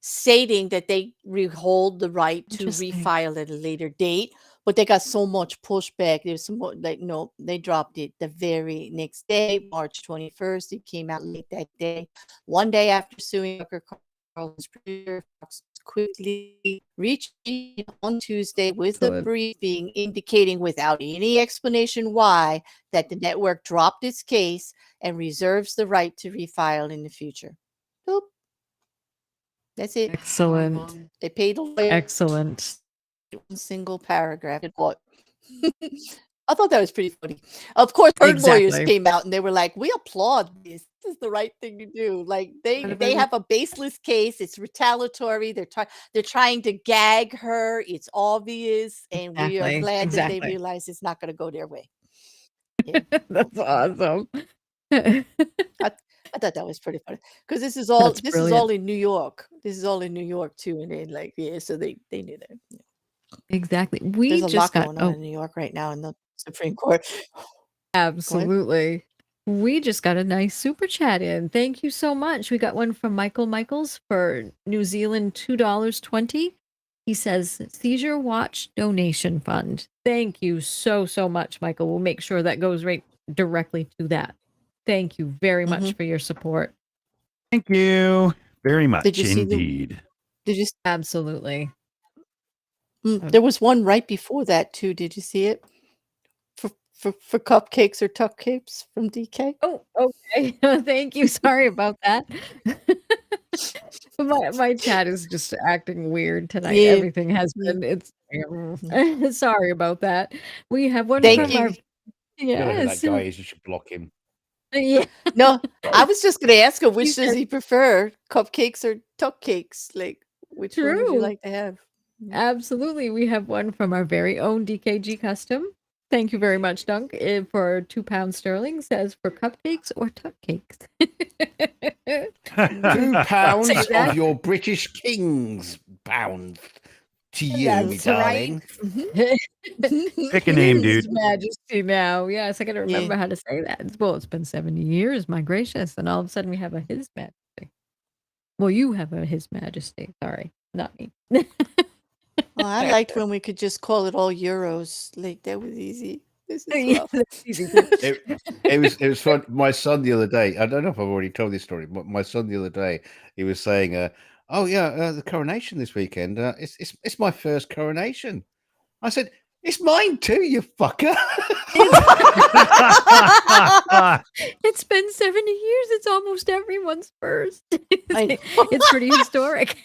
stating that they hold the right to Interesting. refile at a later date. But they got so much pushback. There's some more, like, no, they dropped it the very next day, March 21st. It came out late that day. One day after suing Tucker Carlson's producer, Fox quickly reached on Tuesday with a Good. briefing indicating without any explanation why that the network dropped its case and reserves the right to refile in the future. Boop. That's it. Excellent. They paid a lawyer Excellent. one single paragraph. What? I thought that was pretty funny. Of course, herd lawyers Exactly. came out and they were like, "We applaud this. This is the right thing to do." Like they have a baseless case. It's retaliatory. They're trying to gag her. It's obvious, and we are Exactly. glad that they Exactly. realize it's not going to go their way. Yeah, That's awesome. I thought that was pretty funny because this is all brilliant. in New York. This is all in New York too, and then so they knew that. Yeah. Exactly. There's We a lot just got going on in New York right now in the Supreme Court. absolutely. We just got a nice super chat in. Thank you so much. We got one from Michael Michaels for New Zealand $2.20. He says Seizure Watch Donation Fund. Thank you so much, Michael. We'll make sure that goes right directly to that. Thank you very much for your support. Thank you very much Did you see indeed. Did you? Absolutely. There was one right before that too. Did you see it? For cupcakes or tuck capes from DK. Oh, okay. Thank you. Sorry about that. my chat is just acting weird tonight. Yeah. Everything has been. It's sorry about that. We have one Thank from you. our Whoever yes. that guy is, you should block him. Yeah. No, I was just going to ask him which said- does he prefer, cupcakes or tuck cakes? Like, which one would you True. like to have? Absolutely. We have one from our very own DKG Custom. Thank you very much, Dunk. For £2 says for cupcakes or tuck cakes. £2 of your British King's pounds to you, me That's right. darling. Pick a name, His dude. Majesty now. Yes, I gotta Yeah. remember how to say that. Well, it's been 70 years, my gracious, and all of a sudden we have a His Majesty. Well, you have a His Majesty. Sorry, not me. Well, I liked when we could just call it all euros. Like that was easy. This is Yeah, rough. that's easy too. It was fun. My son the other day. I don't know if I've already told this story, but my son the other day, he was saying, "Oh yeah, the coronation this weekend. It's my first coronation." I said, "It's mine too, you fucker." It's been 70 years. It's almost everyone's first. I know. It's pretty historic.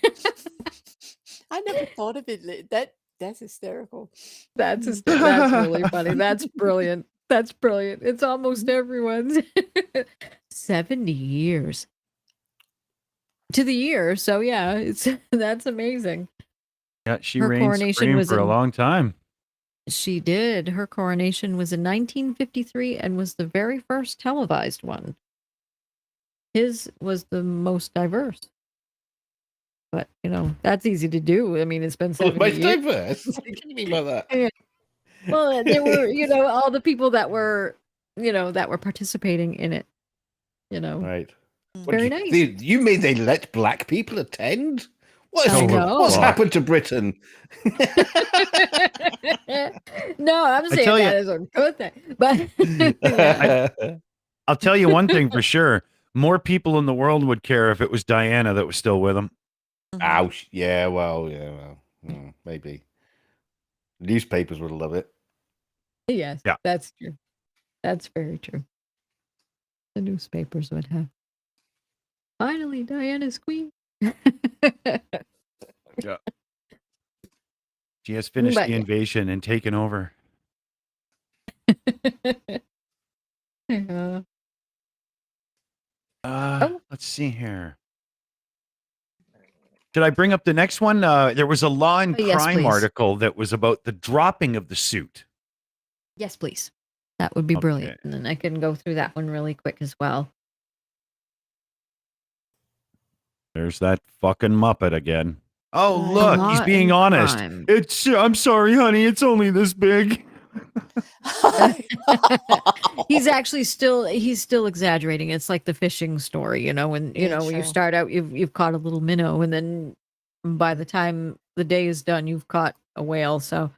I never thought of it. That's hysterical. That's really funny. That's brilliant. That's brilliant. It's almost everyone's. 70 years to the year. So yeah, that's amazing. Yeah, she Her reigned coronation supreme was for a in- long time. She did. Her coronation was in 1953 and was the very first televised one. His was the most diverse. But, that's easy to do. I mean, it's been 70 Most years. diverse. What do you mean by that? Well, there were, all the people that were, that were participating in it. Right. Very nice. You mean they let black people attend? I know. What's happened to Britain? No, I'm saying tell that you- as a good thing. But yeah. I'll tell you one thing for sure. More people in the world would care if it was Diana that was still with him. Ouch. Yeah, well, maybe. Newspapers would love it. Yes, Yeah. that's true. That's very true. The newspapers would have. Finally, Diana's queen. Yeah. She has finished But the yeah. invasion and taken over. Yeah. Let's see here. Should I bring up the next one? There was a Law and Yes, Crime please. article that was about the dropping of the suit. Yes, please. That would be brilliant. Okay. And then I can go through that one really quick as well. There's that fucking Muppet again. Oh, Right. look, Law he's being and honest. Crime. I'm sorry, honey. It's only this big. He's actually still exaggerating. It's like the fishing story, when Yeah, when you true. start out you've caught a little minnow and then by the time the day is done you've caught a whale. So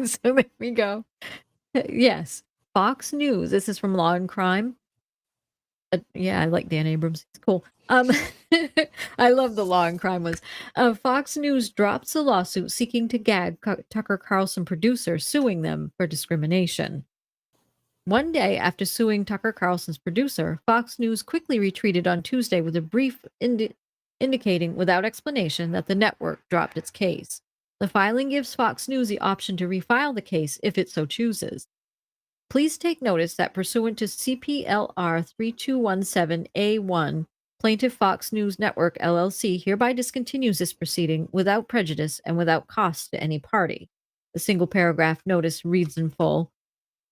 so there we go. Yes. Fox News. This is from Law and Crime. Yeah, I like Dan Abrams. He's cool. I love the Law and Crime ones. Fox News drops a lawsuit seeking to gag Tucker Carlson producer, suing them for discrimination. One day after suing Tucker Carlson's producer, Fox News quickly retreated on Tuesday with a brief indicating without explanation that the network dropped its case. The filing gives Fox News the option to refile the case if it so chooses. Please take notice that pursuant to CPLR 3217A1, Plaintiff Fox News Network LLC hereby discontinues this proceeding without prejudice and without cost to any party. The single paragraph notice reads in full.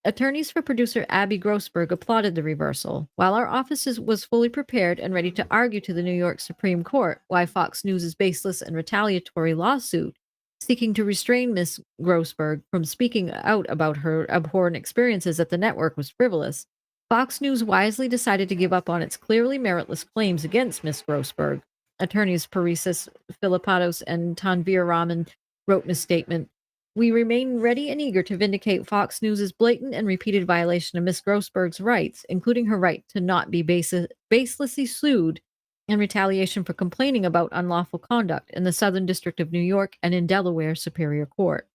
Attorneys for producer Abby Grossberg applauded the reversal, while our office was fully prepared and ready to argue to the New York Supreme Court why Fox News' baseless and retaliatory lawsuit seeking to restrain Ms. Grossberg from speaking out about her abhorrent experiences at the network was frivolous. Fox News wisely decided to give up on its clearly meritless claims against Ms. Grossberg. Attorneys Parisas Philippatos and Tanvir Raman wrote in a statement, "We remain ready and eager to vindicate Fox News' blatant and repeated violation of Ms. Grossberg's rights, including her right to not be baselessly sued in retaliation for complaining about unlawful conduct in the Southern District of New York and in Delaware Superior Court."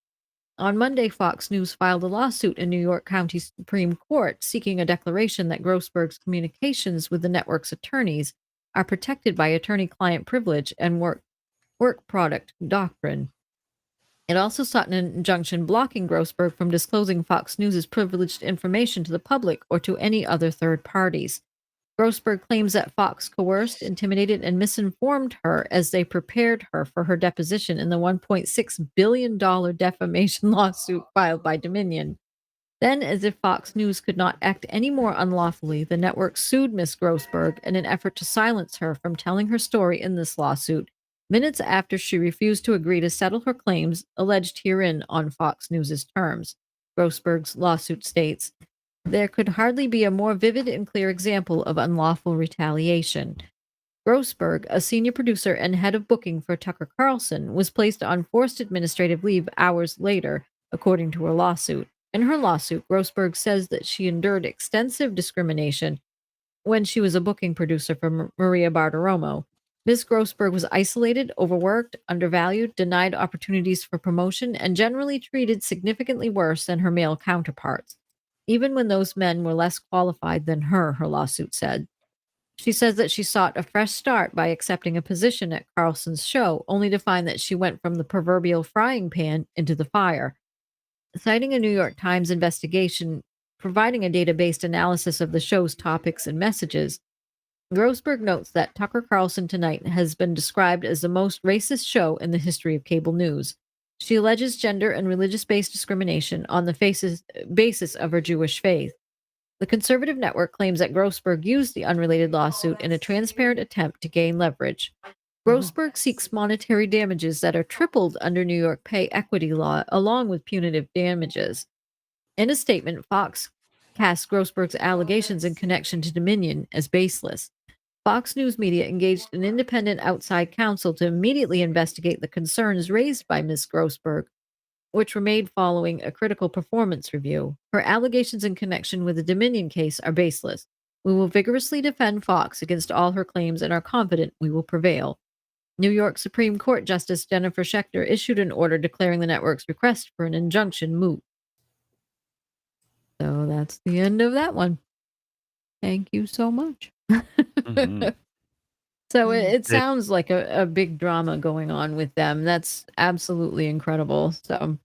On Monday, Fox News filed a lawsuit in New York County Supreme Court seeking a declaration that Grossberg's communications with the network's attorneys are protected by attorney-client privilege and work product doctrine. It also sought an injunction blocking Grossberg from disclosing Fox News' privileged information to the public or to any other third parties. Grossberg claims that Fox coerced, intimidated, and misinformed her as they prepared her for her deposition in the $1.6 billion defamation lawsuit filed by Dominion. Then, as if Fox News could not act any more unlawfully, the network sued Miss Grossberg in an effort to silence her from telling her story in this lawsuit, minutes after she refused to agree to settle her claims alleged herein on Fox News' terms. Grossberg's lawsuit states, "There could hardly be a more vivid and clear example of unlawful retaliation. Grossberg, a senior producer and head of booking for Tucker Carlson, was placed on forced administrative leave hours later, according to her lawsuit. In her lawsuit, Grossberg says that she endured extensive discrimination when she was a booking producer for Maria Bartiromo. Ms. Grossberg was isolated, overworked, undervalued, denied opportunities for promotion, and generally treated significantly worse than her male counterparts, even when those men were less qualified than her lawsuit said. She says that she sought a fresh start by accepting a position at Carlson's show, only to find that she went from the proverbial frying pan into the fire." Citing a New York Times investigation providing a data-based analysis of the show's topics and messages, Grossberg notes that Tucker Carlson Tonight has been described as the most racist show in the history of cable news. She alleges gender and religious-based discrimination on the basis of her Jewish faith. The conservative network claims that Grossberg used the unrelated lawsuit in a transparent attempt to gain leverage. Grossberg seeks monetary damages that are tripled under New York pay equity law, along with punitive damages. In a statement, Fox cast Grossberg's allegations in connection to Dominion as baseless. Fox News Media engaged an independent outside counsel to immediately investigate the concerns raised by Ms. Grossberg, which were made following a critical performance review. Her allegations in connection with the Dominion case are baseless. We will vigorously defend Fox against all her claims and are confident we will prevail. New York Supreme Court Justice Jennifer Schechter issued an order declaring the network's request for an injunction moot. So that's the end of that one. Thank you so much. Mhm. So it sounds like a big drama going on with them. That's absolutely incredible. So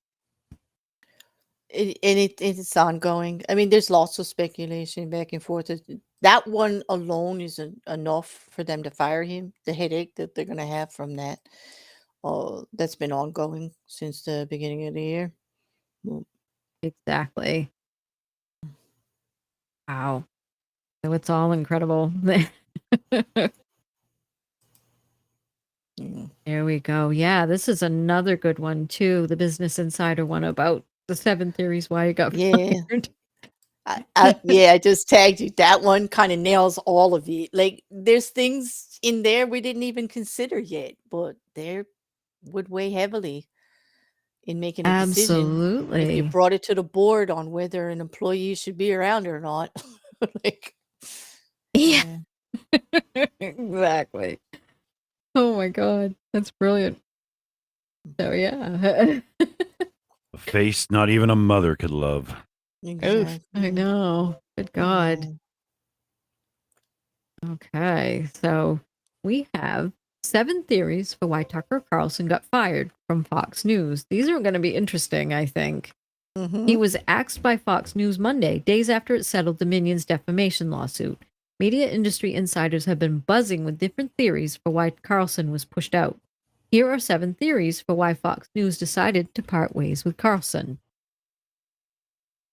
It's ongoing. I mean, there's lots of speculation back and forth. That one alone is enough for them to fire him. The headache that they're going to have from that, that's been ongoing since the beginning of the year. exactly. Wow. So it's all incredible. Mm. There we go. Yeah, this is another good one too. The Business Insider one about the 7 theories why you got Yeah. fired. I just tagged you. That one kind of nails all of it. Like, there's things in there we didn't even consider yet, but they would weigh heavily in making a decision if you Absolutely. brought it to the board on whether an employee should be around or not. Like, Yeah. Exactly. Oh my God. That's brilliant. So yeah. A face not even a mother could love. Oof, I exactly. know. Good God. Mm. Okay. So we have 7 theories for why Tucker Carlson got fired from Fox News. These are going to be interesting, I think. He was axed by Fox News Monday, days after it settled Dominion's defamation lawsuit. Media industry insiders have been buzzing with different theories for why Carlson was pushed out. Here are 7 theories for why Fox News decided to part ways with Carlson.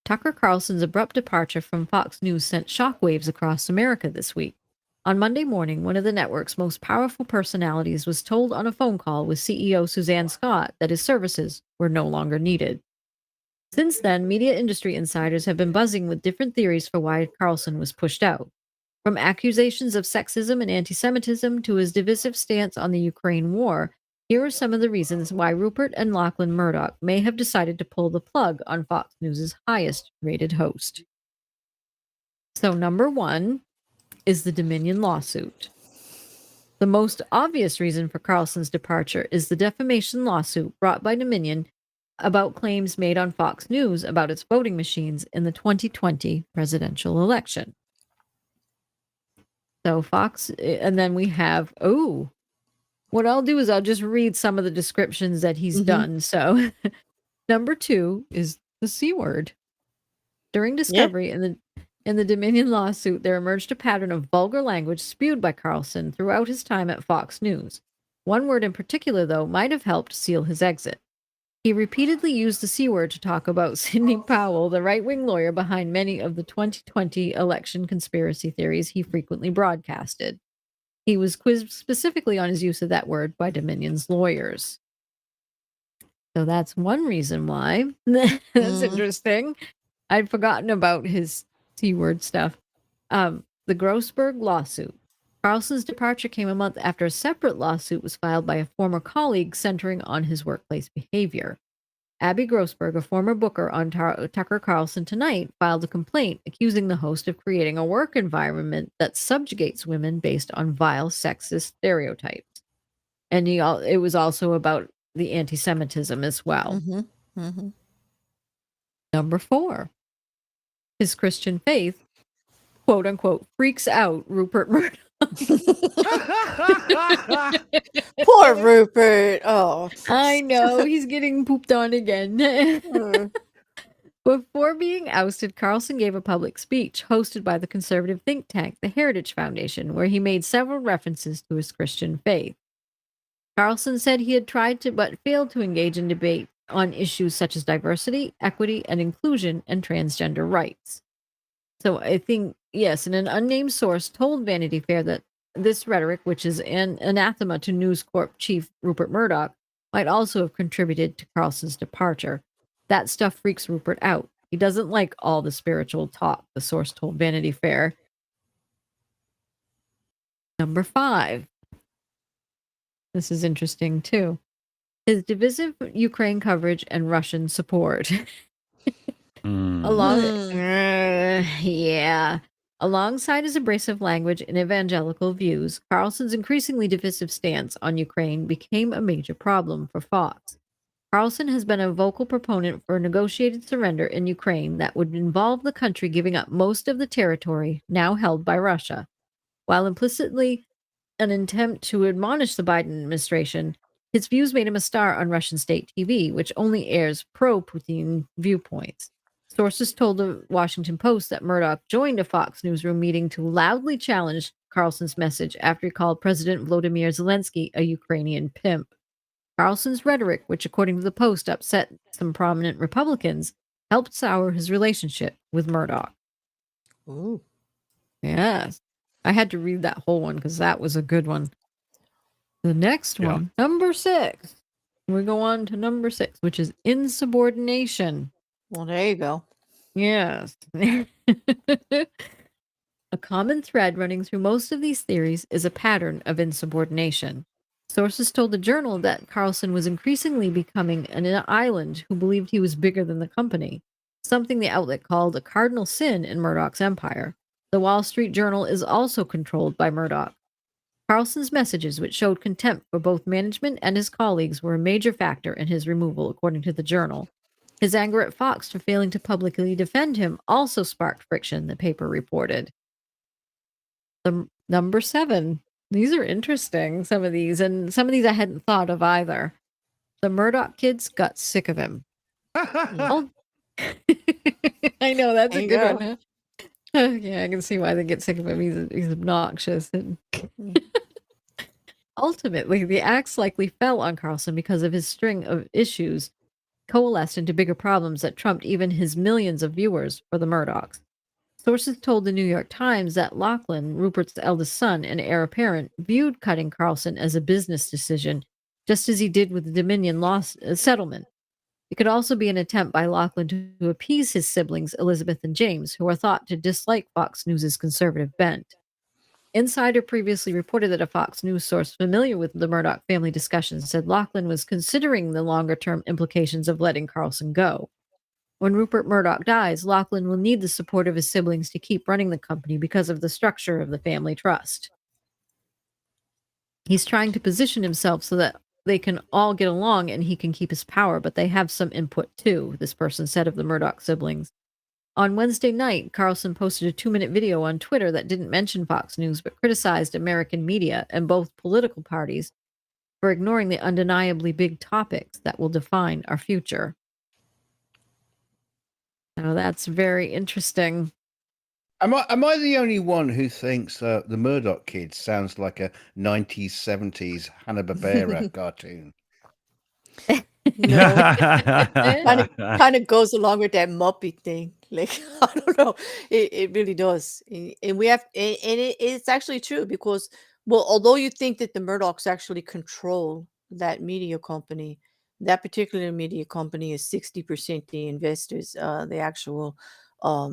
Tucker Carlson's abrupt departure from Fox News sent shockwaves across America this week. On Monday morning, one of the network's most powerful personalities was told on a phone call with CEO Suzanne Scott that his services were no longer needed. Since then, media industry insiders have been buzzing with different theories for why Carlson was pushed out. From accusations of sexism and anti-Semitism to his divisive stance on the Ukraine war, here are some of the reasons why Rupert and Lachlan Murdoch may have decided to pull the plug on Fox News' highest-rated host. So, number 1 is the Dominion lawsuit. The most obvious reason for Carlson's departure is the defamation lawsuit brought by Dominion about claims made on Fox News about its voting machines in the 2020 presidential election. So Fox, and then we have, what I'll do is I'll just read some of the descriptions that he's done. So number 2 is the C word. During discovery in the Dominion lawsuit, there emerged a pattern of vulgar language spewed by Carlson throughout his time at Fox News. One word in particular, though, might have helped seal his exit. He repeatedly used the C word to talk about Sidney Powell, the right-wing lawyer behind many of the 2020 election conspiracy theories he frequently broadcasted. He was quizzed specifically on his use of that word by Dominion's lawyers. So that's one reason why. That's interesting. I'd forgotten about his C word stuff. The Grossberg lawsuit. Carlson's departure came a month after a separate lawsuit was filed by a former colleague centering on his workplace behavior. Abby Grossberg, a former booker on Tucker Carlson Tonight, filed a complaint accusing the host of creating a work environment that subjugates women based on vile sexist stereotypes. And it was also about the anti-Semitism as well. Number 4, his Christian faith, quote unquote, freaks out Rupert Murdoch. Poor Rupert. Oh, I know, he's getting pooped on again. Before being ousted, Carlson gave a public speech hosted by the conservative think tank, the Heritage Foundation, where he made several references to his Christian faith. Carlson said he had tried to but failed to engage in debate on issues such as diversity, equity, and inclusion and transgender rights. So I think, yes, and an unnamed source told Vanity Fair that this rhetoric, which is an anathema to News Corp chief Rupert Murdoch, might also have contributed to Carlson's departure. That stuff freaks Rupert out. He doesn't like all the spiritual talk, the source told Vanity Fair. Number 5. This is interesting, too. His divisive Ukraine coverage and Russian support. Alongside his abrasive language and evangelical views, Carlson's increasingly divisive stance on Ukraine became a major problem for Fox. Carlson has been a vocal proponent for a negotiated surrender in Ukraine that would involve the country giving up most of the territory now held by Russia. While implicitly an attempt to admonish the Biden administration, his views made him a star on Russian state TV, which only airs pro-Putin viewpoints. Sources told the Washington Post that Murdoch joined a Fox newsroom meeting to loudly challenge Carlson's message after he called President Volodymyr Zelensky a Ukrainian pimp. Carlson's rhetoric, which according to the Post upset some prominent Republicans, helped sour his relationship with Murdoch. Ooh. Yes. I had to read that whole one because that was a good one. The next one, number 6. We go on to number 6, which is insubordination. Well, there you go. Yes. A common thread running through most of these theories is a pattern of insubordination. Sources told the Journal that Carlson was increasingly becoming an island who believed he was bigger than the company, something the outlet called a cardinal sin in Murdoch's empire. The Wall Street Journal is also controlled by Murdoch. Carlson's messages, which showed contempt for both management and his colleagues, were a major factor in his removal, according to the Journal. His anger at Fox for failing to publicly defend him also sparked friction, the paper reported. The number 7, These are interesting, some of these, and some of these I hadn't thought of either. The Murdoch kids got sick of him. Oh, I know, that's There a you good go. one. Huh? Yeah, I can see why they get sick of him. He's obnoxious. And ultimately, the axe likely fell on Carlson because of his string of issues coalesced into bigger problems that trumped even his millions of viewers for the Murdochs. Sources told the New York Times that Lachlan, Rupert's eldest son and heir apparent, viewed cutting Carlson as a business decision, just as he did with the Dominion settlement. It could also be an attempt by Lachlan to appease his siblings, Elizabeth and James, who are thought to dislike Fox News' conservative bent. Insider previously reported that a Fox News source familiar with the Murdoch family discussions said Lachlan was considering the longer-term implications of letting Carlson go. When Rupert Murdoch dies, Lachlan will need the support of his siblings to keep running the company because of the structure of the family trust. He's trying to position himself so that they can all get along and he can keep his power, but they have some input too, this person said of the Murdoch siblings. On Wednesday night, Carlson posted a 2-minute video on Twitter that didn't mention Fox News but criticized American media and both political parties for ignoring the undeniably big topics that will define our future. Now that's very interesting. Am I the only one who thinks the Murdoch kids sounds like a 90s, 70s Hanna-Barbera cartoon? No, kind of goes along with that Muppet thing. Like, I don't know, it really does. And we have, and it's actually true because, well, although you think that the Murdochs actually control that media company, that particular media company is 60% the investors, the actual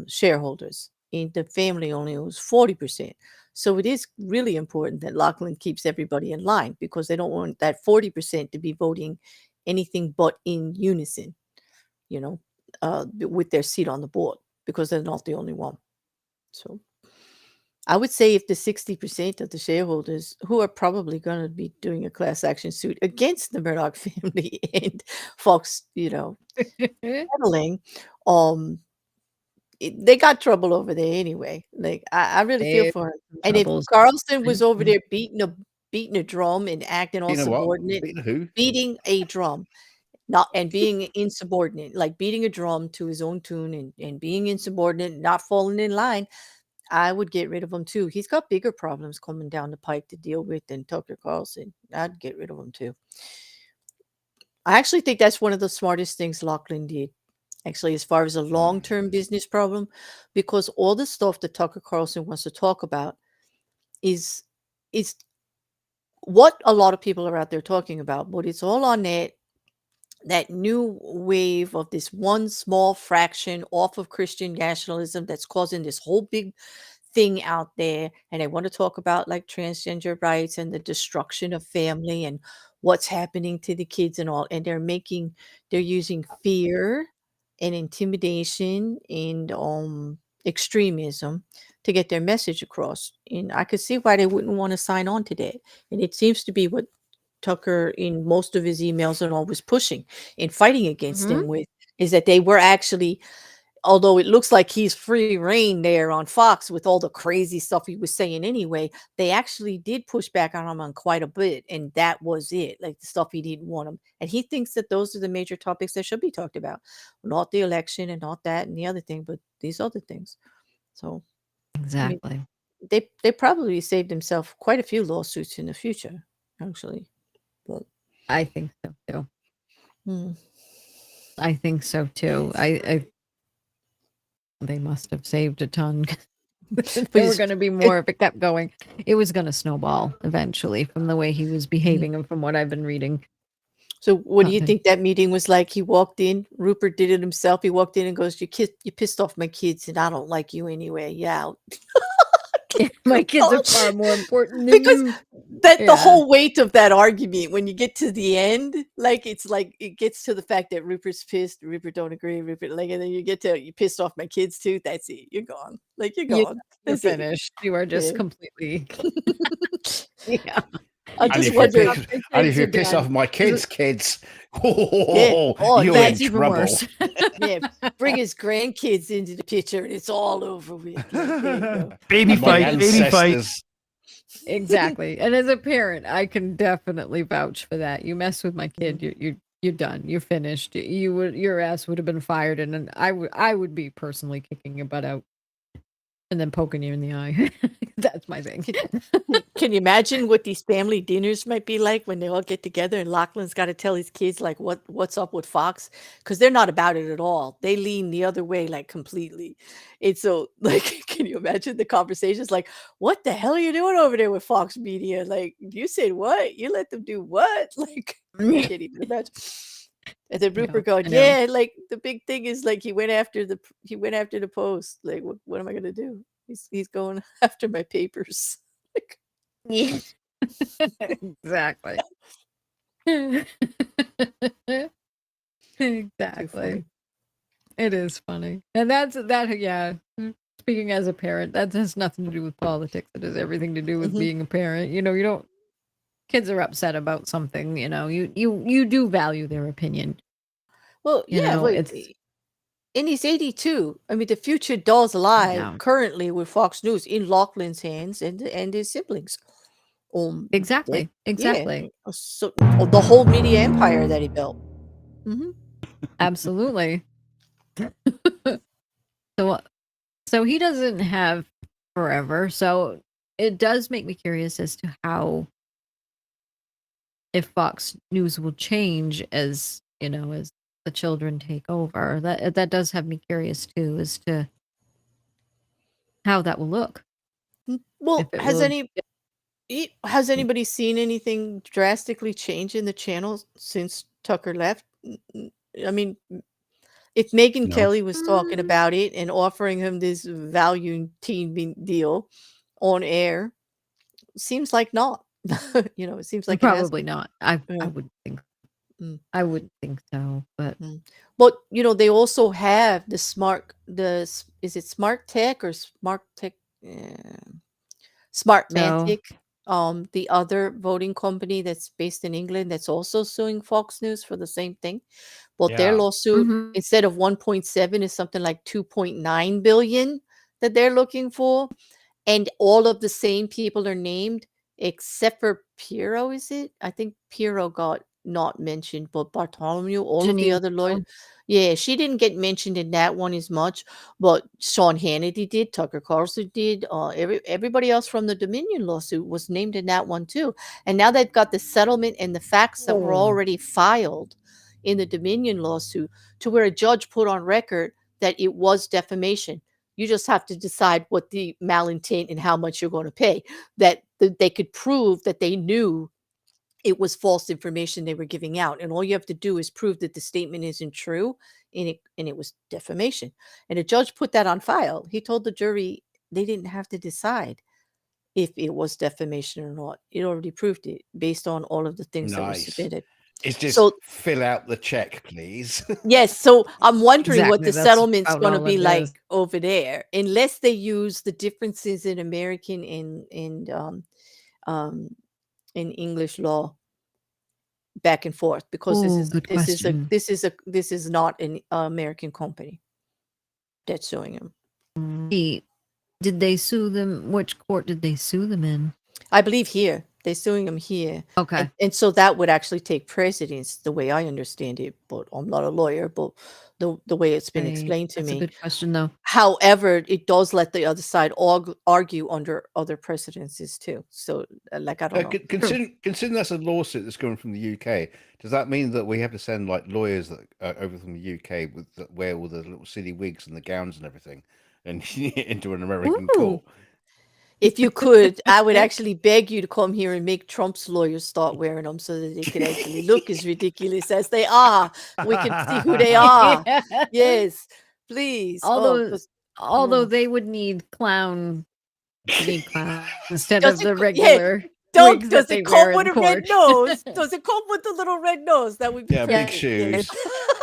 shareholders. And the family only owns 40%. So it is really important that Lachlan keeps everybody in line because they don't want that 40% to be voting anything but in unison, you know, with their seat on the board because they're not the only one. So I would say if the 60% of the shareholders who are probably going to be doing a class action suit against the Murdoch family and Fox, settling, they got trouble over there anyway. Like I really feel for him. And if troubles. Carlson was over there beating a drum and acting all You know what? subordinate, Beating who? beating a drum, not and being insubordinate, like beating a drum to his own tune and being insubordinate, not falling in line, I would get rid of him too. He's got bigger problems coming down the pike to deal with than Tucker Carlson. I'd get rid of him too. I actually think that's one of the smartest things Lachlan did, actually, as far as a long-term business problem, because all the stuff that Tucker Carlson wants to talk about is what a lot of people are out there talking about, but it's all on that new wave of this one small fraction off of Christian nationalism that's causing this whole big thing out there. And they want to talk about like transgender rights and the destruction of family and what's happening to the kids and all. And they're using fear and intimidation and extremism to get their message across. And I could see why they wouldn't want to sign on to that. And it seems to be what Tucker in most of his emails and all was pushing and fighting against them with is that they were actually, although it looks like he's free reign there on Fox with all the crazy stuff he was saying anyway, they actually did push back on him on quite a bit. And that was it, like the stuff he didn't want him. And he thinks that those are the major topics that should be talked about, not the election and not that and the other thing, but these other things. So Exactly. I mean, they probably saved themselves quite a few lawsuits in the future, actually. But I think so too. hmm. I think so too. They must have saved a ton. There were going to be more if it kept going. It was going to snowball eventually from the way he was behaving and from what I've been reading. So what do you Okay. think that meeting was like? He walked in, Rupert did it himself. He walked in and goes, you pissed off my kids and I don't like you anyway. Yeah. My kids are far more important than Because you. the Yeah. whole weight of that argument, when you get to the end, like it's like it gets to the fact that Rupert's pissed, Rupert don't agree, Rupert like, and then you get to you pissed off my kids too. That's it. You're gone. Like you're You're gone. You're That's it. finished. You are just Yeah. completely. Yeah. I'm And just if you wondering. piss off my kids, Yeah. you're in That's even trouble. worse. Yeah, bring his grandkids into the picture and it's all over with. Like, there you go. Baby And my fight, baby fight. ancestors. Exactly. And as a parent, I can definitely vouch for that. You mess with my kid, you're done. You're finished. Your ass would have been fired, and then I would be personally kicking your butt out and then poking you in the eye. That's my thing. Can you imagine what these family dinners might be like when they all get together and Lachlan's got to tell his kids like what's up with Fox? Because they're not about it at all. They lean the other way like completely. And so like can you imagine the conversations like what the hell are you doing over there with Fox Media? Like you said what? You let them do what? Like I can't even imagine. And then Rupert going, I know. yeah, like the big thing is like he went after the Post. Like what am I gonna do? He's going after my papers. Like Yeah. Exactly. Exactly. funny. It is funny. And yeah. Speaking as a parent, that has nothing to do with politics. It has everything to do with being a parent. You don't kids are upset about something, you do value their opinion. Well, yeah, It's and he's 82. I mean, the future does lie Yeah. currently with Fox News in Lachlan's hands and his siblings. Exactly. Exactly. So the whole media empire that he built. Absolutely. So he doesn't have forever. So it does make me curious as to how, if Fox News will change as as the children take over. That does have me curious too, as to how that will look. Well, If it will- has anybody seen anything drastically change in the channel since Tucker left? I mean, if Megyn No. Kelly was talking about it and offering him this value team deal on air, seems like not. It seems like it has Probably not. I Yeah. wouldn't think. Mm. I wouldn't think so. But But they also have is it Smart Tech or Smart Tech? Smart No. Fantic, the other voting company that's based in England that's also suing Fox News for the same thing. But their Yeah. lawsuit, Mhm. instead of 1.7, is something like 2.9 billion that they're looking for. And all of the same people are named except for Piero, is it? I think Piero got not mentioned, but Bartholomew, all of the Janine other lawyers. Stone. Yeah, she didn't get mentioned in that one as much, but Sean Hannity did, Tucker Carlson did, everybody else from the Dominion lawsuit was named in that one too. And now they've got the settlement and the facts that were already filed in the Dominion lawsuit to where a judge put on record that it was defamation. You just have to decide what the malintent and how much you're going to pay. That they could prove that they knew it was false information they were giving out, and all you have to do is prove that the statement isn't true, and it was defamation. And a judge put that on file. He told the jury they didn't have to decide if it was defamation or not. It already proved it based on all of the things that were Nice. submitted. It's just So fill out the check, please. yes, so I'm wondering what Exactly, the that's settlement's about going to all be it like is. over there, unless they use the differences in American in English law back and forth, because Ooh, good question. this is not an American company that's suing him. Did they sue them? Which court did they sue them in? I believe here they're suing him here. Okay. And so that would actually take precedence, the way I understand it. But I'm not a lawyer, but the way it's been explained to That's a me. good question, though. However, it does let the other side argue under other precedences too. So, like, I don't know. Considering that's a lawsuit that's coming from the UK, does that mean that we have to send like lawyers that over from the UK that wear all the little silly wigs and the gowns and everything, and into an American court? If you could, I would actually beg you to come here and make Trump's lawyers start wearing them so that they could actually look as ridiculous as they are. We can see who they are. Yes, please. Although they would need clown instead Does of it the co- yeah, regular Doug, wigs does that they it wear come in with a red court. nose? Does it come with the little red nose? That would be Yeah, big perfect. shoes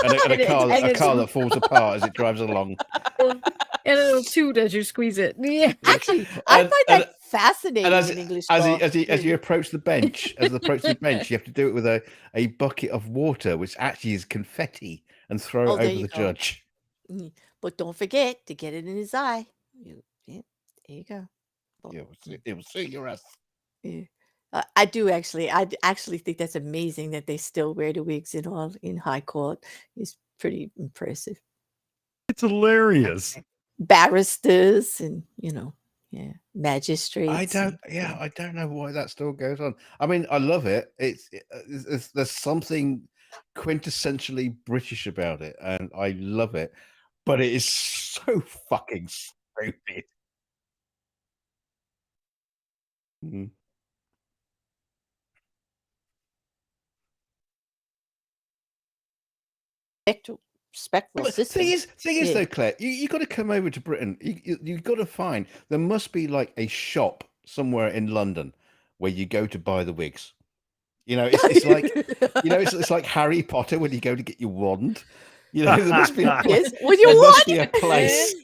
and a car that falls apart as it drives along. And it'll toot as you squeeze it. Yeah. Actually, I find that fascinating And in English law. as you approach the bench, you have to do it with a bucket of water, which actually is confetti, and throw it there over you the go. judge. But don't forget to get it in his eye. Yeah, there you go. Yeah, it will see your ass. Yeah. I do actually. Actually think that's amazing that they still wear the wigs and all in high court. It's pretty impressive. It's hilarious. Barristers and yeah, I magistrates. don't. And, Yeah, I don't know why that still goes on. I mean, I love it. There's something quintessentially British about it, and I love it. But it is so fucking stupid. Mhm. respectful But system. thing is Yeah. though, Claire, you got to come over to Britain. You got to find there must be like a shop somewhere in London where you go to buy the wigs. It's like it's like Harry Potter when you go to get your wand. There must be a place. Yes, when you There want must be a place.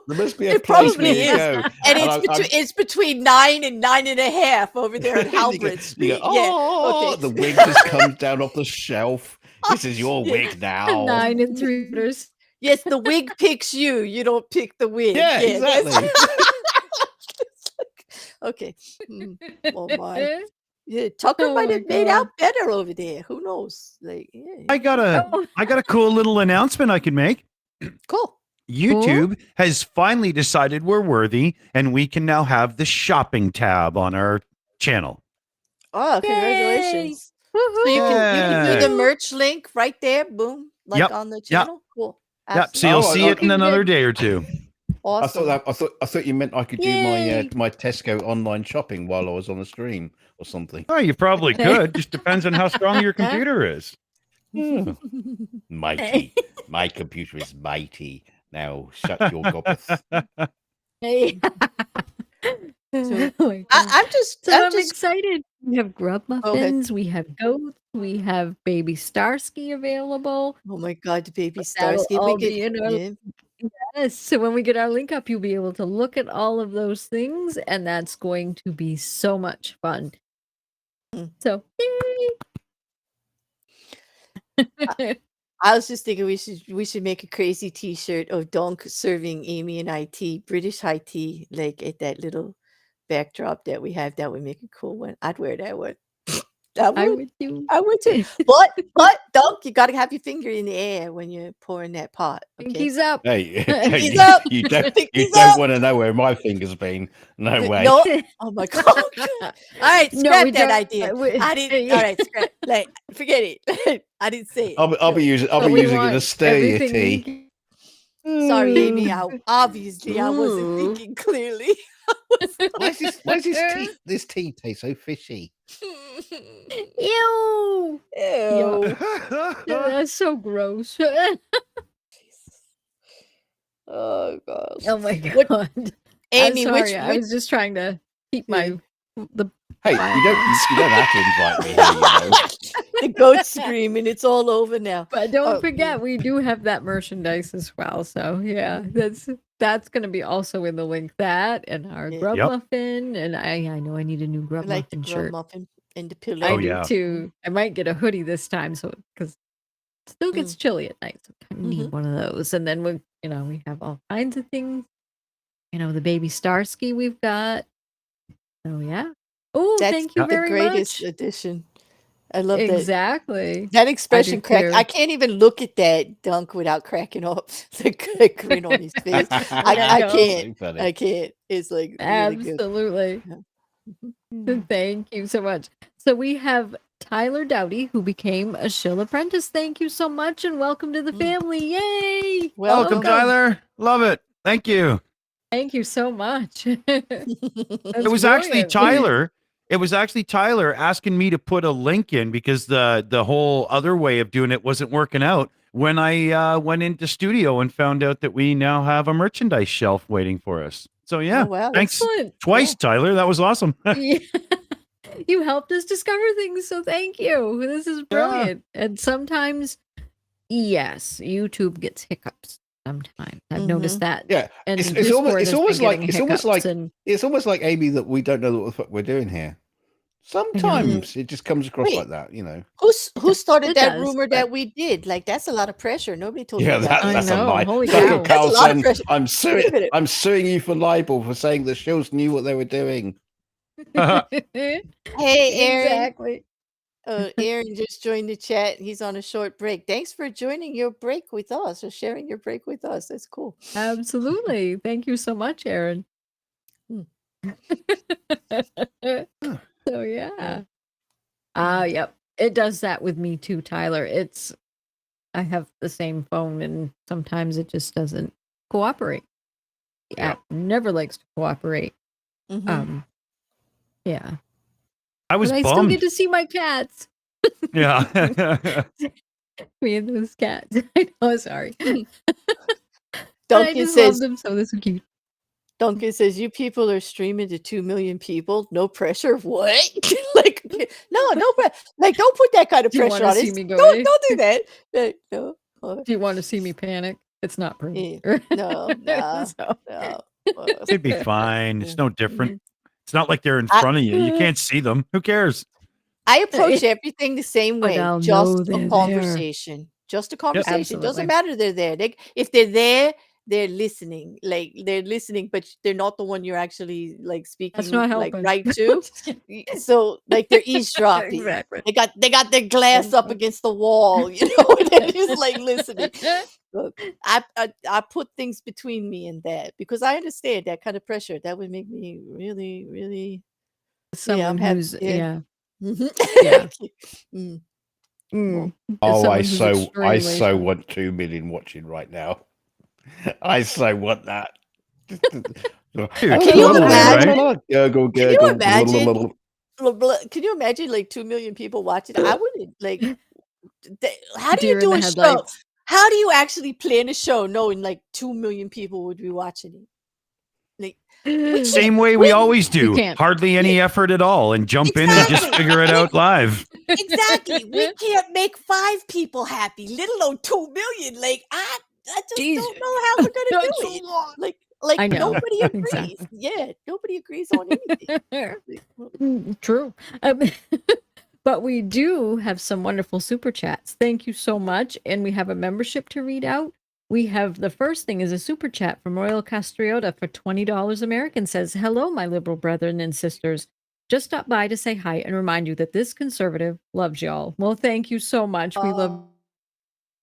There must be a It place probably where you is. go. And I'm- it's between 9 and 9.5 over there at you go, Halbert you Street. go, oh, okay. the wig just comes down off the shelf. This is your wig now. 9 3/4. Yes, the wig picks you. You don't pick the wig. Yeah, exactly. Okay. Oh my. Yeah, Tucker might have made out better over there. Who knows? Like, yeah. I got a cool little announcement I can make. Cool. YouTube has finally decided we're worthy, and we can now have the shopping tab on our channel. Oh, congratulations. So you can do the merch link right there. Boom. Like Yep. on the channel. Cool. Yep. So you'll Oh, see it in another day or two. Awesome. I thought you meant I could do my Tesco online shopping while I was on the stream or something. Oh, you probably could. Just depends on how strong your computer is. Mighty. My computer is mighty. Now shut your gobbeth. Hey. So, Oh my God. I'm I'm just excited. We have grub muffins, we have goats, we have baby Starsky available. oh my god, the baby But that'll Starsky. all We get be in our- yeah. Yes, so when we get our link up, you'll be able to look at all of those things, and that's going to be so much fun. So, yay! I was just thinking we should make a crazy T-shirt of Dunk serving Aimée and high tea, British high tea, like at that little backdrop that we have. That would make a cool one. I'd wear that one. I would too. I would too. But Dunk, you got to have your finger in the air when you're pouring that pot. Okay? Pinkies up. Hey, Pinkies up. you don't Pinkies up. want to know where my finger's been. No way. No. Oh my god. All right, No, scrap we that don't- idea. I didn't. All right, scrap. Like, forget it. I didn't say it. I'll be using But we it want as stereo everything tea. Sorry, Aimée. Obviously, I wasn't Ooh. thinking clearly. Why is this tea taste so fishy? Ew! Ew. That's so gross. Oh gosh. Oh my What- God. I'm Aimée, sorry, I was just trying to keep my the Hey, you don't have to invite me here, the goat screaming. It's all over now. But don't Oh, forget, we do have that merchandise as well. So yeah, that's going to be also in the link. That and our Yeah. grub Yep. muffin, and I know I need a new I grub like the muffin grub shirt. muffin and the pillow. I Oh, do yeah. too. I might get a hoodie this time, so because it still gets chilly at night, so I need one of those. And then we have all kinds of things. The baby Starsky we've got. So yeah. Oh, That's thank you the very greatest much. addition. I love that. Exactly. That expression cracked. too. I can't even look at that Dunk without cracking up. The grin on his face. I know. can't. So funny. I can't. It's like really good. Absolutely. Yeah. Thank you so much. So we have Tyler Dowdy, who became a Shill apprentice. Thank you so much, and welcome to the family. Yay! Welcome, Tyler. Love it. Thank you. Thank you so much. It was actually Tyler. It was actually Tyler asking me to put a link in because the whole other way of doing it wasn't working out. When I went into studio and found out that we now have a merchandise shelf waiting for us. So yeah, Oh, wow. thanks Excellent. twice, Tyler. That was awesome. Yeah. You helped us discover things, so thank you. This is brilliant. And sometimes, yes, YouTube gets hiccups. Sometimes I've noticed that. Yeah, And it's Discord almost has been like getting it's almost like hiccups and- it's almost like Amy that we don't know what the fuck we're doing here. Sometimes it just comes across Wait. like that, Who started It that does, rumor but- that we did? Like, that's a lot of pressure. Nobody told Yeah, me that. I that's know, a lie. holy Tucker cow. That's a lot of Carlson, pressure. I'm Wait a minute. suing you for libel for saying the Shills knew what they were doing. Hey, Aaron. Exactly. Aaron just joined the chat. He's on a short break. Thanks for joining your break with us or sharing your break with us. That's cool. Absolutely. Thank you so much, Aaron. Hmm. So yeah. Yeah. Yep. It does that with me too, Tyler. I have the same phone and sometimes it just doesn't cooperate. The Yeah. app never likes to cooperate. Mhm. Yeah. I was But I still get bummed. to see my cats. Yeah. Me and those cats. I know, sorry. But I Duncan just love says, them so this is cute. you people are streaming to 2 million people. No pressure. What? Like, no pressure. Like, don't put that kind of Do you pressure wanna on see us. me go Don't do that. Like, no. Do you want to see me panic? It's not pretty. No, no, So- no. It'd be fine. It's no different. Mhm. It's not like they're in I- front of you. You can't see them. Who cares? I approach everything the same But way. I'll Just know a they're there. conversation. Just a conversation. Absolutely. Doesn't matter they're there. If they're there, they're listening. Like they're listening, but they're not the one you're actually like speaking That's not like helping. right to. So like they're eavesdropping. Exactly. They got their glass up against the wall, you know, and they're just like listening. But I put things between me and that because I understand that kind of pressure. That would make me really, really Someone who's yeah. yeah. Yeah. Mm. Oh, Someone I who's so extremely shy. want 2 million watching right now. I so want that. Dude, Can you totally, imagine? right? Gurgle, Can you gurgle, imagine? blablabla. Can you imagine like 2 million people watching? I wouldn't like. How do you Deer in do the a show? headlights. How do you actually plan a show knowing like 2 million people would be watching it? Like we can't. Same way we always You do. can't. Hardly any effort at all and jump in and just Exactly. figure it out live. Exactly. We can't make 5 people happy, let alone 2 million. Like I just Jeez. don't know how we're gonna That's do a it. lot. Like I know. nobody agrees. Exactly. Yeah, nobody agrees on anything. True. But we do have some wonderful super chats. Thank you so much. And we have a membership to read out. We have the first thing is a super chat from Royal Castriota for $20 American says, "Hello, my liberal brethren and sisters. Just stop by to say hi and remind you that this conservative loves y'all." Well, thank you so much. We love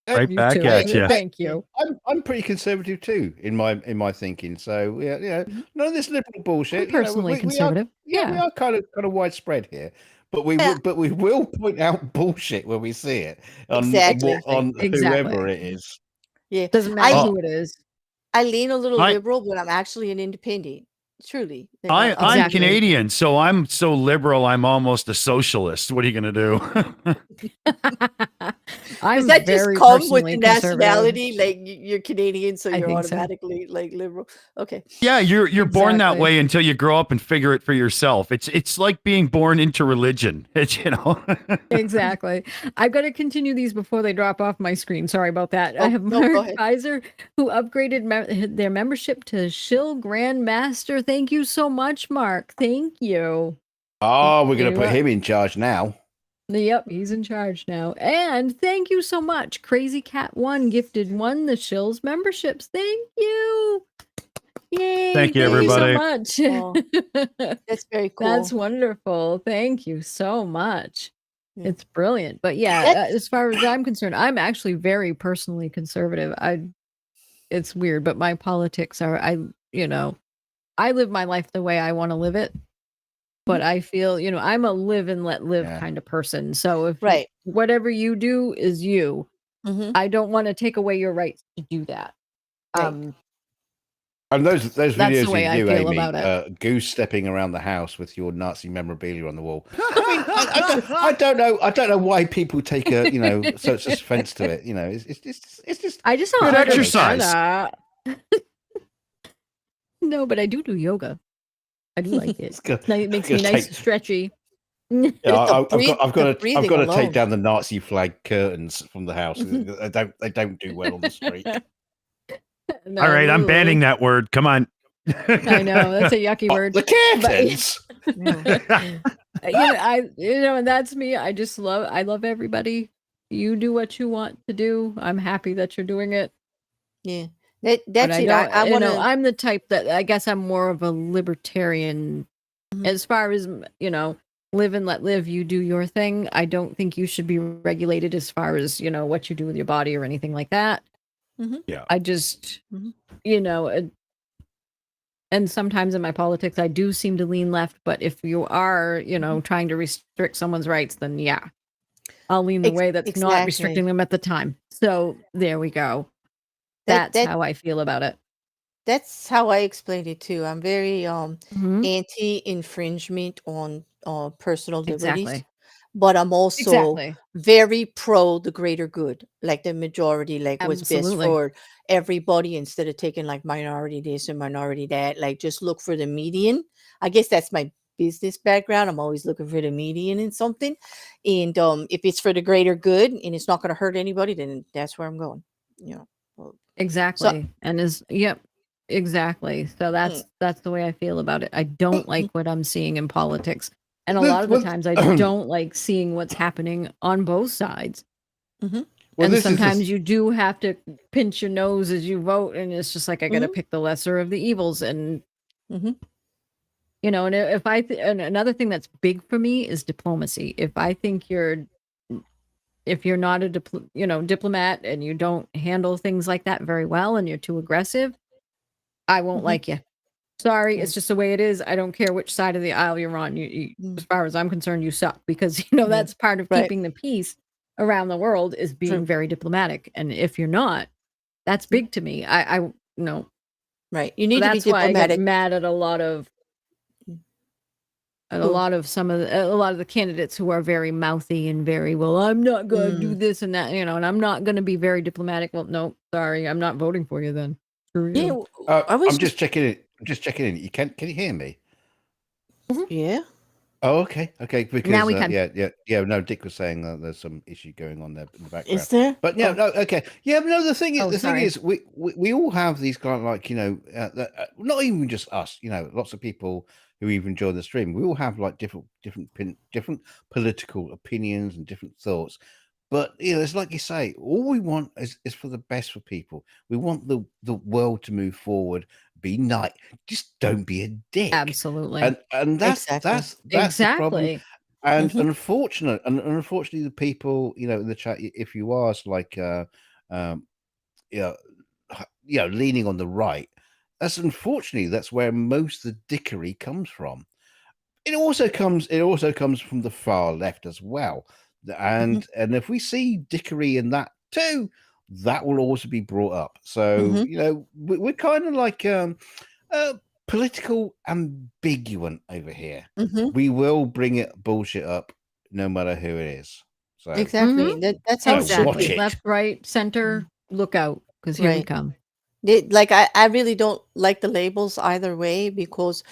Right you back too. at you. Thank you. I'm pretty conservative too in my thinking. So yeah, none of this liberal bullshit. I'm personally conservative. We are kind of widespread here, but we will point out bullshit when we see it on Exactly. on whoever it is. Yeah. Doesn't matter who it is. I lean a little I- liberal, but I'm actually an independent. Truly. Like, I'm Exactly. Canadian, so I'm so liberal. I'm almost a socialist. What are you going to do? I'm does that just very come with personally the conservative. nationality? Like you're Canadian, so I you're think so. automatically like liberal. Okay. Yeah, you're born that Exactly. way until you grow up and figure it for yourself. It's like being born into religion. It's Exactly. I've got to continue these before they drop off my screen. Sorry about that. Oh, I have no, go Mark ahead. Kaiser who upgraded their membership to Shill Grandmaster. Thank you so much, Mark. Thank you. Oh, we're gonna You put are- him in charge now. Yep, he's in charge now. And thank you so much. Crazy Cat 1 gifted the Shills memberships. Thank you. Yay. Thank you, so everybody. much. Oh, that's very cool. That's wonderful. Thank you so much. Yeah. It's brilliant. But yeah, as far as I'm concerned, I'm actually very personally conservative. It's weird, but my politics are I live my life the way I want to live it. But I feel, I'm a live and let live kind of person. So if Right. whatever you do is you, Mhm. I don't want to take away your rights to do that. Right. And those That's the videos way I you do, feel about Aimée, goose stepping around the house with your Nazi memorabilia on the wall. I mean, I don't know why people take such offense to it. It's just I just don't Good understand exercise. that. No, but I do yoga. I do like it. It's good. It makes me nice and stretchy. Yeah, The I've got to breathing take alone. down the Nazi flag curtains from the house. They don't do well on the street. No, All right, I'm banning that word. Come on. I know that's a yucky word. The curtains. And that's me. I love everybody. You do what you want to do. I'm happy that you're doing it. Yeah. But That's it. I want to. I'm the type that I guess I'm more of a libertarian as far as, live and let live, you do your thing. I don't think you should be regulated as far as, what you do with your body or anything like that. Yeah. I just, Mhm. And sometimes in my politics, I do seem to lean left. But if you are, trying to restrict someone's rights, then yeah, I'll lean the way that's not restricting Exactly. them at the time. So there we go. That That's that how I feel about it. that's how I explained it too. I'm very Mhm. anti-infringement on personal liberties, Exactly. but I'm also Exactly. very pro the greater good, like the majority, like what's best Absolutely. for everybody instead of taking like minority this and minority that. Like just look for the median. I guess that's my business background. I'm always looking for the median in something, and if it's for the greater good and it's not going to hurt anybody, then that's where I'm going. You know. Well, So. Exactly. Yep. Exactly. So Mm. that's the way I feel about it. I don't like what I'm seeing in politics. And a Well, lot of the times I don't like seeing what's happening on both sides. Mhm. well, And this is sometimes the you do have to pinch your nose as you vote, and it's just like I got to Mhm. pick the lesser of the evils. And Mhm. and if and another thing that's big for me is diplomacy. If you're not a diplomat and you don't handle things like that very well, and you're too aggressive, I won't Mhm. like you. Sorry, Yeah. it's just the way it is. I don't care which side of the aisle you're on. As far as I'm concerned, you suck, because Yeah. that's part of Right. keeping the peace around the world is being True. very diplomatic. And if you're not, that's big to me. I Right. You so need to be that's why I get diplomatic. mad at a lot of Who? a lot of the candidates who are very mouthy and very, well, I'm not going to do this and that, and I'm not going to be very diplomatic. Well, no, sorry, I'm not voting for you then. Screw Yeah. you. I was I'm just just. checking in. I'm just checking in. Can you hear me? Yeah. Oh, okay, okay. Now Because we can. yeah. No, Dick was saying that there's some issue going on there in the background. Is there? But yeah, Oh. no, okay, yeah. But no, the thing Oh, sorry. is, we all have these kind of like not even just us. Lots of people who even join the stream. We all have like different political opinions and different thoughts. But it's like you say, all we want is for the best for people. We want the world to move forward, be nice. Just don't be a dick. Absolutely. And that's the problem. Exactly. And Mhm. unfortunately, the people in the chat, if you ask like um, you leaning on the right, that's where most of the dickery comes from. It also comes from the far left as well. Mhm. And if we see dickery in that too, that will also be brought up. So Mhm. we're kind of like political ambiguous over here. Mhm. We will bring it bullshit up no matter who it is. So Exactly. That's how it should watch Exactly. be. it. Left, right, center, look out, because here we Right. come. Like I really don't like the labels either way, because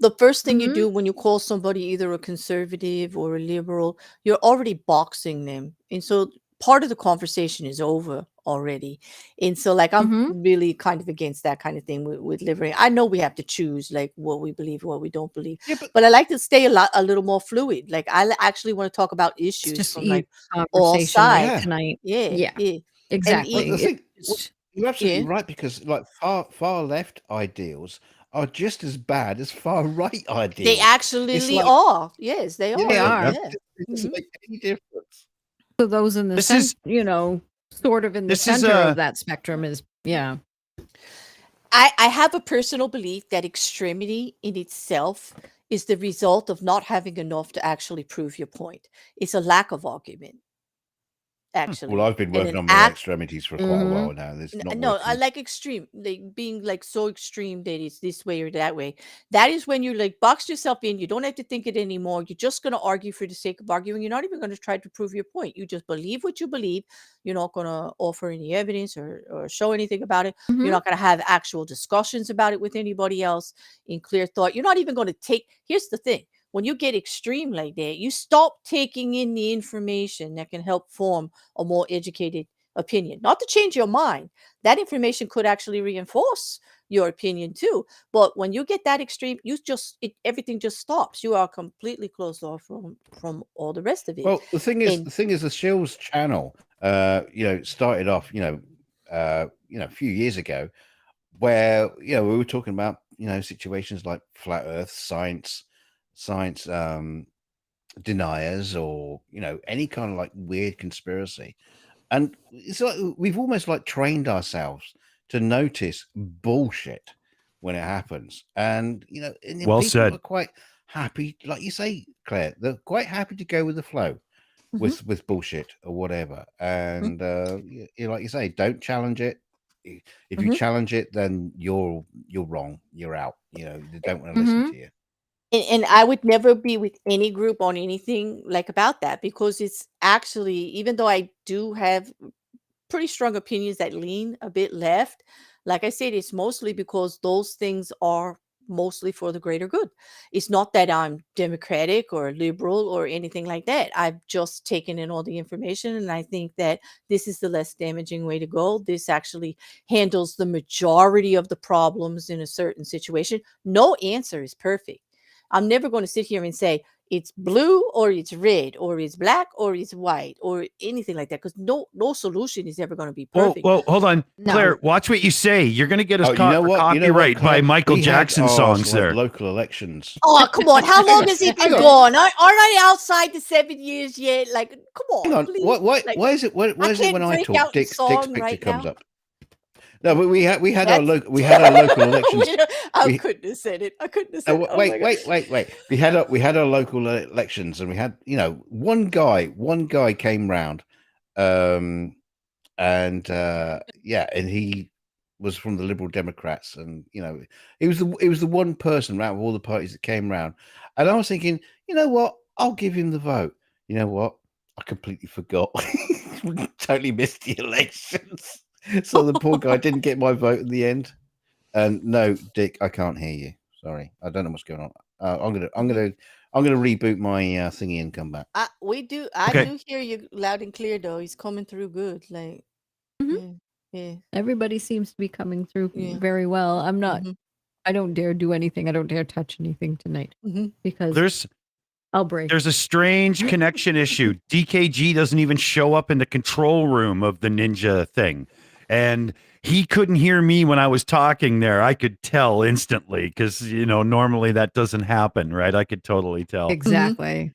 the first thing you Mhm. do when you call somebody either a conservative or a liberal, you're already boxing them. And so part of the conversation is over already. And so like I'm Mhm. really kind of against that kind of thing with liberty. I know we have to choose like what we believe, what we don't believe. Yeah, but But I like to stay a little more fluid. Like actually want to talk about It's issues just from easy like all conversation like sides. yeah. tonight. Yeah, Yeah, yeah. And But the exactly. It's thing, just you're absolutely yeah. right, because like far left ideals are just as bad as far right They ideals. It's actually like, are. Yes, they they are. are. Yeah. it doesn't Mhm. make any difference. So those in the This is sort of in the this is center of that spectrum is, yeah. I have a personal belief that extremity in itself is the result of not having enough to actually prove your point. It's a lack of argument, Well, actually. I've been And working an on my act. extremities for quite a Mhm. while now, and it's not No, I working. like extreme, like being like so extreme that it's this way or that way. That is when you're like boxed yourself in. You don't have to think it anymore. You're just going to argue for the sake of arguing. You're not even going to try to prove your point. You just believe what you believe. You're not going to offer any evidence or show anything about it. You're Mhm. not going to have actual discussions about it with anybody else in clear thought. You're not even going to take. Here's the thing. When you get extreme like that, you stop taking in the information that can help form a more educated opinion. Not to change your mind, that information could actually reinforce your opinion too. But when you get that extreme, everything just stops. You are completely closed off from all the rest of it. Well, And the thing is, the Shills channel, started off, a few years ago, where we were talking about situations like flat Earth, science, science deniers or any kind of like weird conspiracy. And it's like we've almost like trained ourselves to notice bullshit when it happens. And and then Well people said. are quite happy, like you say, Claire, they're quite happy to go with the flow with bullshit or whatever. And like you say, don't challenge it. If you challenge it, then you're wrong. You're out. They don't want to listen to you. And I would never be with any group on anything like about that, because it's actually, even though I do have pretty strong opinions that lean a bit left, like I said, it's mostly because those things are mostly for the greater good. It's not that I'm democratic or liberal or anything like that. I've just taken in all the information, and I think that this is the less damaging way to go. This actually handles the majority of the problems in a certain situation. No answer is perfect. I'm never going to sit here and say it's blue or it's red or it's black or it's white or anything like that, because no solution is ever going to be perfect. Well, hold on, No. Claire. Watch what you say. You're going to get us Oh, caught for copyright by Claire? Michael We had Jackson ours, songs like, there. local elections. Oh, come on. How long has it been Hang on. gone? Aren't I outside the 7 years yet? Like, come Hang on, on. please. Why Like, is it when can't I break talk, out the Dick's song picture right comes now. up? No, but we had our That's- we had our local elections. I couldn't have said it. I couldn't have said it. Oh my God. Wait. We had our local elections, and we had one guy came round, and he was from the Liberal Democrats, and it was the one person out of all the parties that came round, and I was thinking, you know what, I'll give him the vote. You know what, I completely forgot, totally missed the elections. So the poor guy didn't get my vote in the end. And no, Dick, I can't hear you. Sorry, I don't know what's going on. I'm gonna reboot my thingy and come back. I do hear you loud and clear though. He's coming through good. Like, yeah. Everybody seems to be coming through Yeah. very well. I'm not. I don't dare do anything. I don't dare touch anything tonight because I'll break. There's a strange connection issue. DKG doesn't even show up in the control room of the ninja thing. And he couldn't hear me when I was talking there. I could tell instantly because, normally that doesn't happen, right? I could totally tell. Exactly.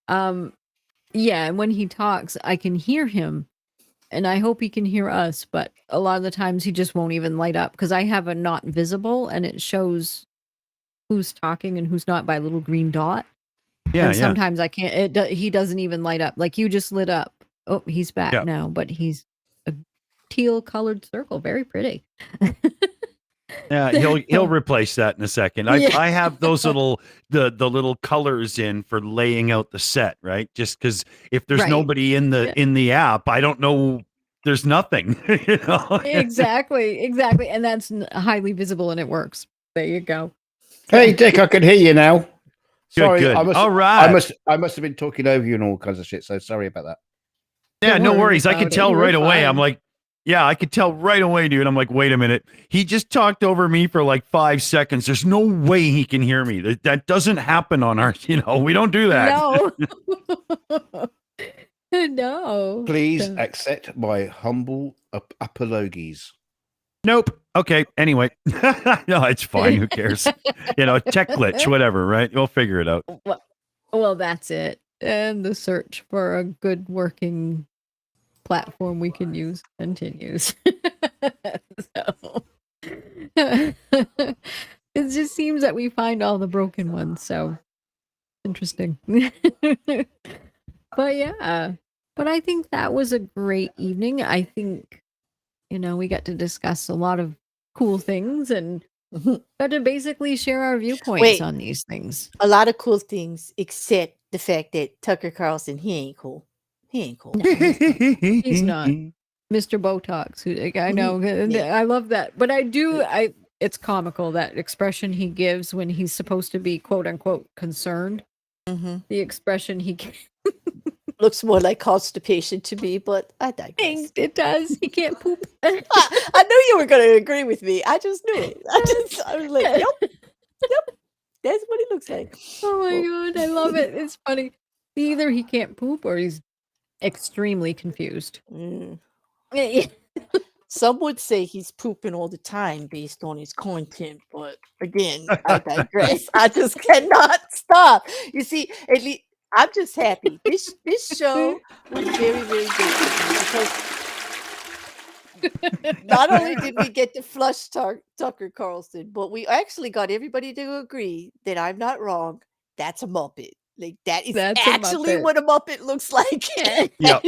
Yeah, and when he talks, I can hear him, and I hope he can hear us, but a lot of the times he just won't even light up because I have a not visible, and it shows who's talking and who's not by a little green dot. Yeah, and sometimes I can't. He doesn't even light up. Like you just lit up. Oh, he's back now, but he's a teal colored circle, very pretty. Yeah, he'll replace that in a second. I have those little the little colors in for laying out the set, right? Just because if there's nobody in the app, I don't know. There's nothing. Exactly, and that's highly visible, and it works. There you go. Hey, Dick, I can hear you now. Sorry, good. all right. I must have been talking over you and all kinds of shit. So sorry about that. Yeah, no worries. I could tell right away. I'm like, yeah, I could tell right away, dude. I'm like, wait a minute. He just talked over me for like 5 seconds. There's no way he can hear me. That doesn't happen on our, we don't do that. No. No. Please accept my humble apologies. Nope. Okay. Anyway, no, it's fine. Who cares? Tech glitch, whatever, right? We'll figure it out. Well, that's it. And the search for a good working platform we can use continues. So it just seems that we find all the broken ones. So interesting. But yeah, but I think that was a great evening. I think, we got to discuss a lot of cool things and got to basically share our viewpoints on these things. A lot of cool things, except the fact that Tucker Carlson, he ain't cool. No, he's not. Mr. Botox, who I know. I love that. But it's comical, that expression he gives when he's supposed to be quote unquote concerned. The expression he looks more like constipation to me, but I digress. It does. He can't poop. I knew you were going to agree with me. I just knew it. I was like, yep, that's what he looks like. Oh my God, I love it. It's funny. Either he can't poop or he's extremely confused. Some would say he's pooping all the time based on his content, but again, I digress. I just cannot stop. You see, at least I'm just happy. This show was very, very good for me because not only did we get to flush Tucker Carlson, but we actually got everybody to agree that I'm not wrong. That's a Muppet. Like that is That's a actually Muppet. what a Muppet looks like. Yep.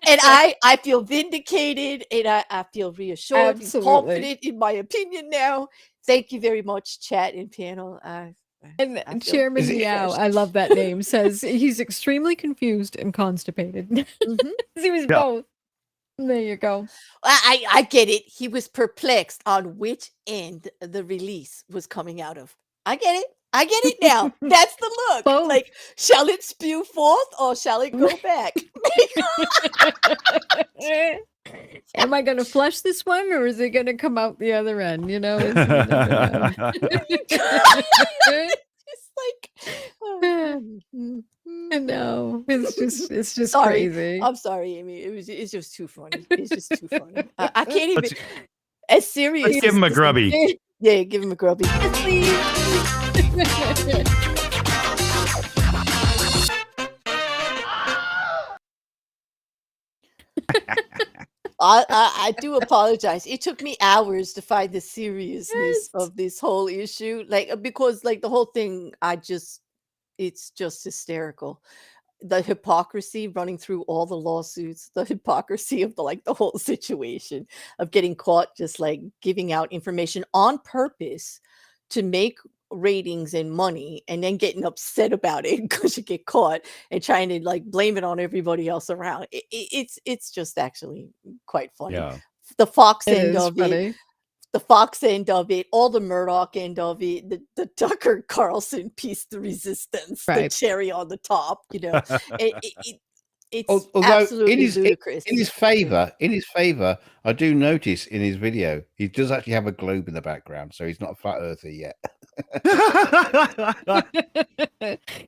And I feel vindicated and I feel reassured and Absolutely. confident in my opinion now. Thank you very much, chat and panel. I And feel Chairman Is it- Meow, I love that name, says he's extremely confused and constipated. Mhm. He was Yeah. both. There you go. I get it. He was perplexed on which end the release was coming out of. I get it. I get it now. That's the look. Both. Like, shall it spew forth or shall it go back? Am I going to flush this one or is it going to come out the other end? You know, it's, you never know. It's like, No, it's just Sorry. crazy. I'm sorry, Amy. It's just too funny. It's just too funny. I can't even. Let's, As serious. let's give him a as- grubby. Yeah, give him a grubby. I do apologize. It took me hours to find the seriousness Yes. of this whole issue, like because like the whole thing, it's just hysterical. The hypocrisy running through all the lawsuits, the hypocrisy of the whole situation of getting caught just like giving out information on purpose to make ratings and money and then getting upset about it because you get caught and trying to like blame it on everybody else around. It's just actually quite funny. Yeah. The Fox It end is of it, funny. the Fox end of it, all the Murdoch end of it, the Tucker Carlson piece, the resistance, the Right. cherry on the top, it's Although absolutely in his ludicrous. in his favor, I do notice in his video he does actually have a globe in the background, so he's not a flat earther yet.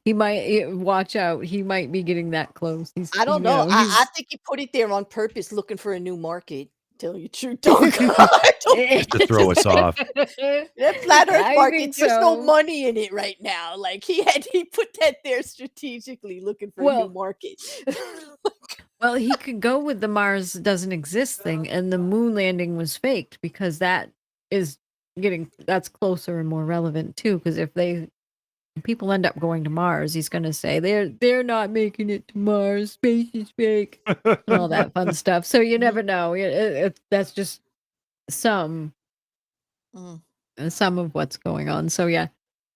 He might watch out. He might be getting that close. He's, I don't you know. I he's- think he put it there on purpose, looking for a new market. Tell you the truth, dog. I don't- To throw us off. That flat Earth I market, think there's no so. money in it right now. Like he put that there strategically, looking for a Well- new market. Well, he could go with the Mars doesn't exist thing, and the moon landing was faked because that's closer and more relevant too. Because if people end up going to Mars, he's going to say they're not making it to Mars, space is fake, and all that fun stuff. So you never know. That's just some of what's going on. So yeah,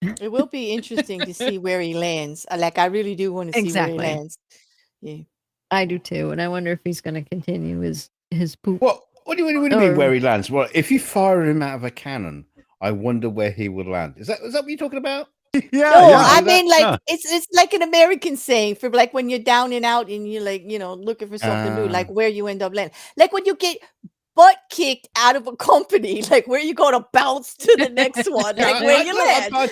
It will be interesting to see where he lands. I really do want to see where Exactly. he lands. Yeah. I do too, and I wonder if he's going to continue his poop. What do you mean where he lands? Well, if you fire him out of a cannon, I wonder where he would land. Is that what you're talking about? Yeah, No, yeah. I mean like Yeah. it's like an American saying for like when you're down and out and you're like, looking for something new, like where you end up landing. Like when you get butt kicked out of a company, like where you gonna bounce to the next one, like where you land. I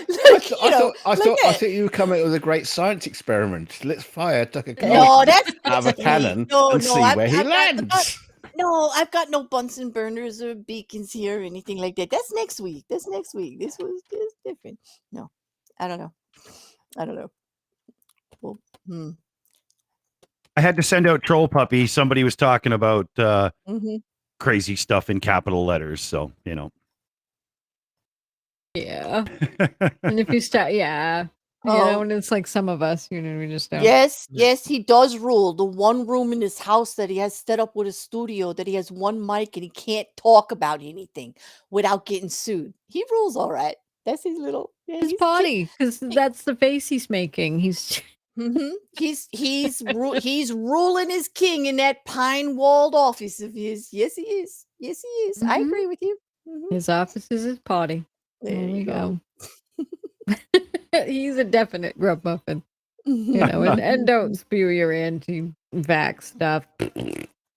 thought you were coming up with a great science experiment. Let's fire Tucker No, Carlson that's out of a cannon No, and no, see I've- where he I've got- lands. No, I've got no Bunsen burners or beacons here or anything like that. That's next week. This was different. No, I don't know. Well, I had to send out Troll Puppy. Somebody was talking about mhm. crazy stuff in capital letters. So, Yeah, and if you start, yeah, and it's like some of us, we just don't. Yes, he does rule. The one room in his house that he has set up with a studio, that he has one mic and he can't talk about anything without getting sued. He rules all right. That's his little His he's body, because that's the face he's making. He's He's ruling his king in that pine walled office of his. Yes, he is. I Mhm. agree with you. Mhm. his office is his potty. There There we you go. He's a definite grub muffin, Mhm. and don't spew your anti-vax stuff.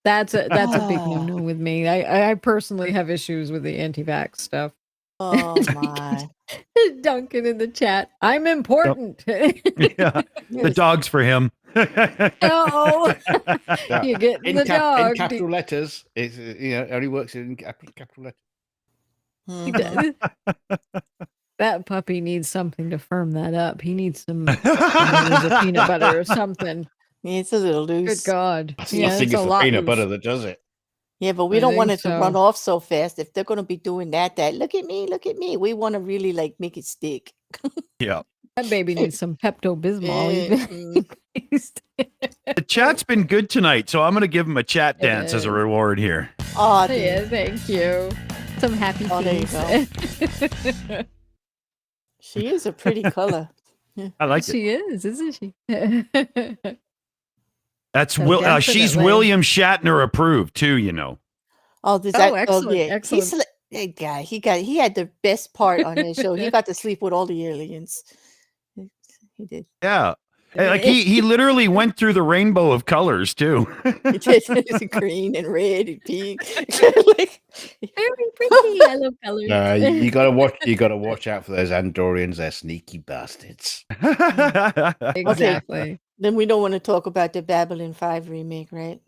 That's a big no-no with me. I personally have issues with the anti-vax stuff. Oh my! Duncan in the chat, I'm important. yeah. The Yes. dog's for him. Oh, Yeah. you get In, the dog. in capital letters, it's only works in capital letters. He Mhm. does. That puppy needs something to firm that up. He needs some mayonnaise or peanut butter or something. Yeah, it's a little Good loose. God. I Yeah, think it's it's a the lot peanut loose. butter that does it. Yeah, but we I don't want think it to run so. off so fast. If they're going to be doing that, look at me. We want to really like make it stick. Yeah. That baby needs some Pepto-Bismol. Mm. The chat's been good tonight, so I'm going to give him a chat It dance as a is. reward here. Oh, Yeah, dude. thank you. Some happy Oh, there you things. She is a pretty color. I like it. She is, isn't she? That's So she's definitely. William Shatner approved too, you know. Oh, does Oh, that? excellent, Yeah. excellent. That guy. He had the best part on his show. He got to sleep with all the aliens. He did. Yeah. Like he literally went through the rainbow of colors too. He did. Green and red and pink. Like, Very pretty. I love colors. You gotta watch. You gotta watch out for those Andorians. They're sneaky bastards. Exactly. then we don't want to talk about the Babylon 5 remake, right?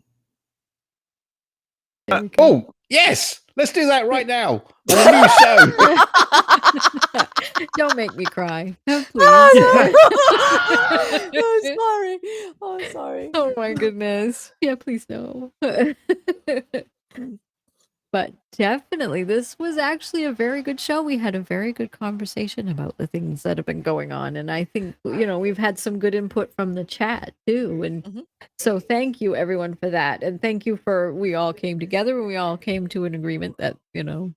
There we go. Oh yes, let's do that right now on a new show. Don't make me cry. Oh, Please. Oh, sorry. Oh my goodness. Yeah, please no. But definitely, this was actually a very good show. We had a very good conversation about the things that have been going on. And I think, we've had some good input from the chat too. And Mhm. so thank you everyone for that. And thank you we all came together and we all came to an agreement that, Mhm.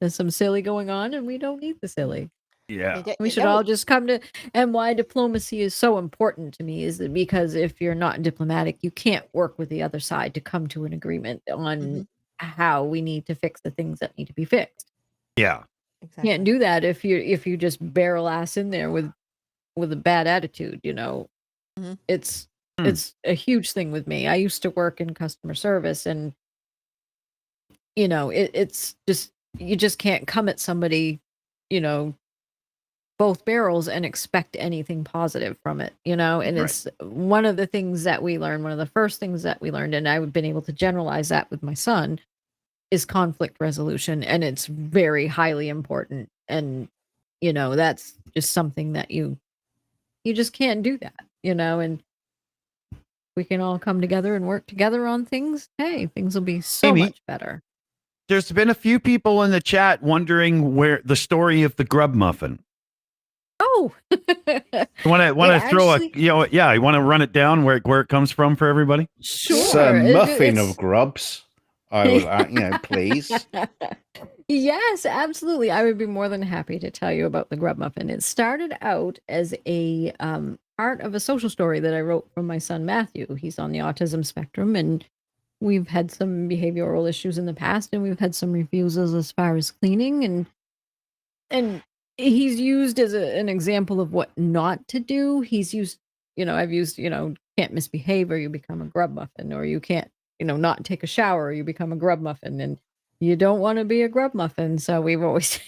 there's some silly going on and we don't need the silly. Yeah. We should all just come to, and why diplomacy is so important to me is that because if you're not diplomatic, you can't work with the other side to come to an agreement on Mhm. how we need to fix the things that need to be fixed. Yeah. Exactly. Can't do that if you just barrel ass in there with a bad attitude. Mhm. It's a huge thing with me. I used to work in customer service, and it's just you just can't come at somebody, both barrels and expect anything positive from it, and Right. it's one of the things that we learned, one of the first things that we learned, and I've been able to generalize that with my son, is conflict resolution, and it's very highly important. And that's just something that you just can't do that, and we can all come together and work together on things. Hey, things will be so Aimee, much better. There's been a few people in the chat wondering where the story of the grub muffin. Oh, Want to throw actually, you want to run it down where it comes from for everybody? sure. It's a muffin It's- of grubs. I would, please. Yes, absolutely. I would be more than happy to tell you about the grub muffin. It started out as a part of a social story that I wrote for my son Matthew. He's on the autism spectrum, and we've had some behavioral issues in the past, and we've had some refusals as far as cleaning, and he's used as an example of what not to do. He's used, I've used, can't misbehave or you become a grub muffin, or you can't, not take a shower or you become a grub muffin, and you don't want to be a grub muffin. So we've always,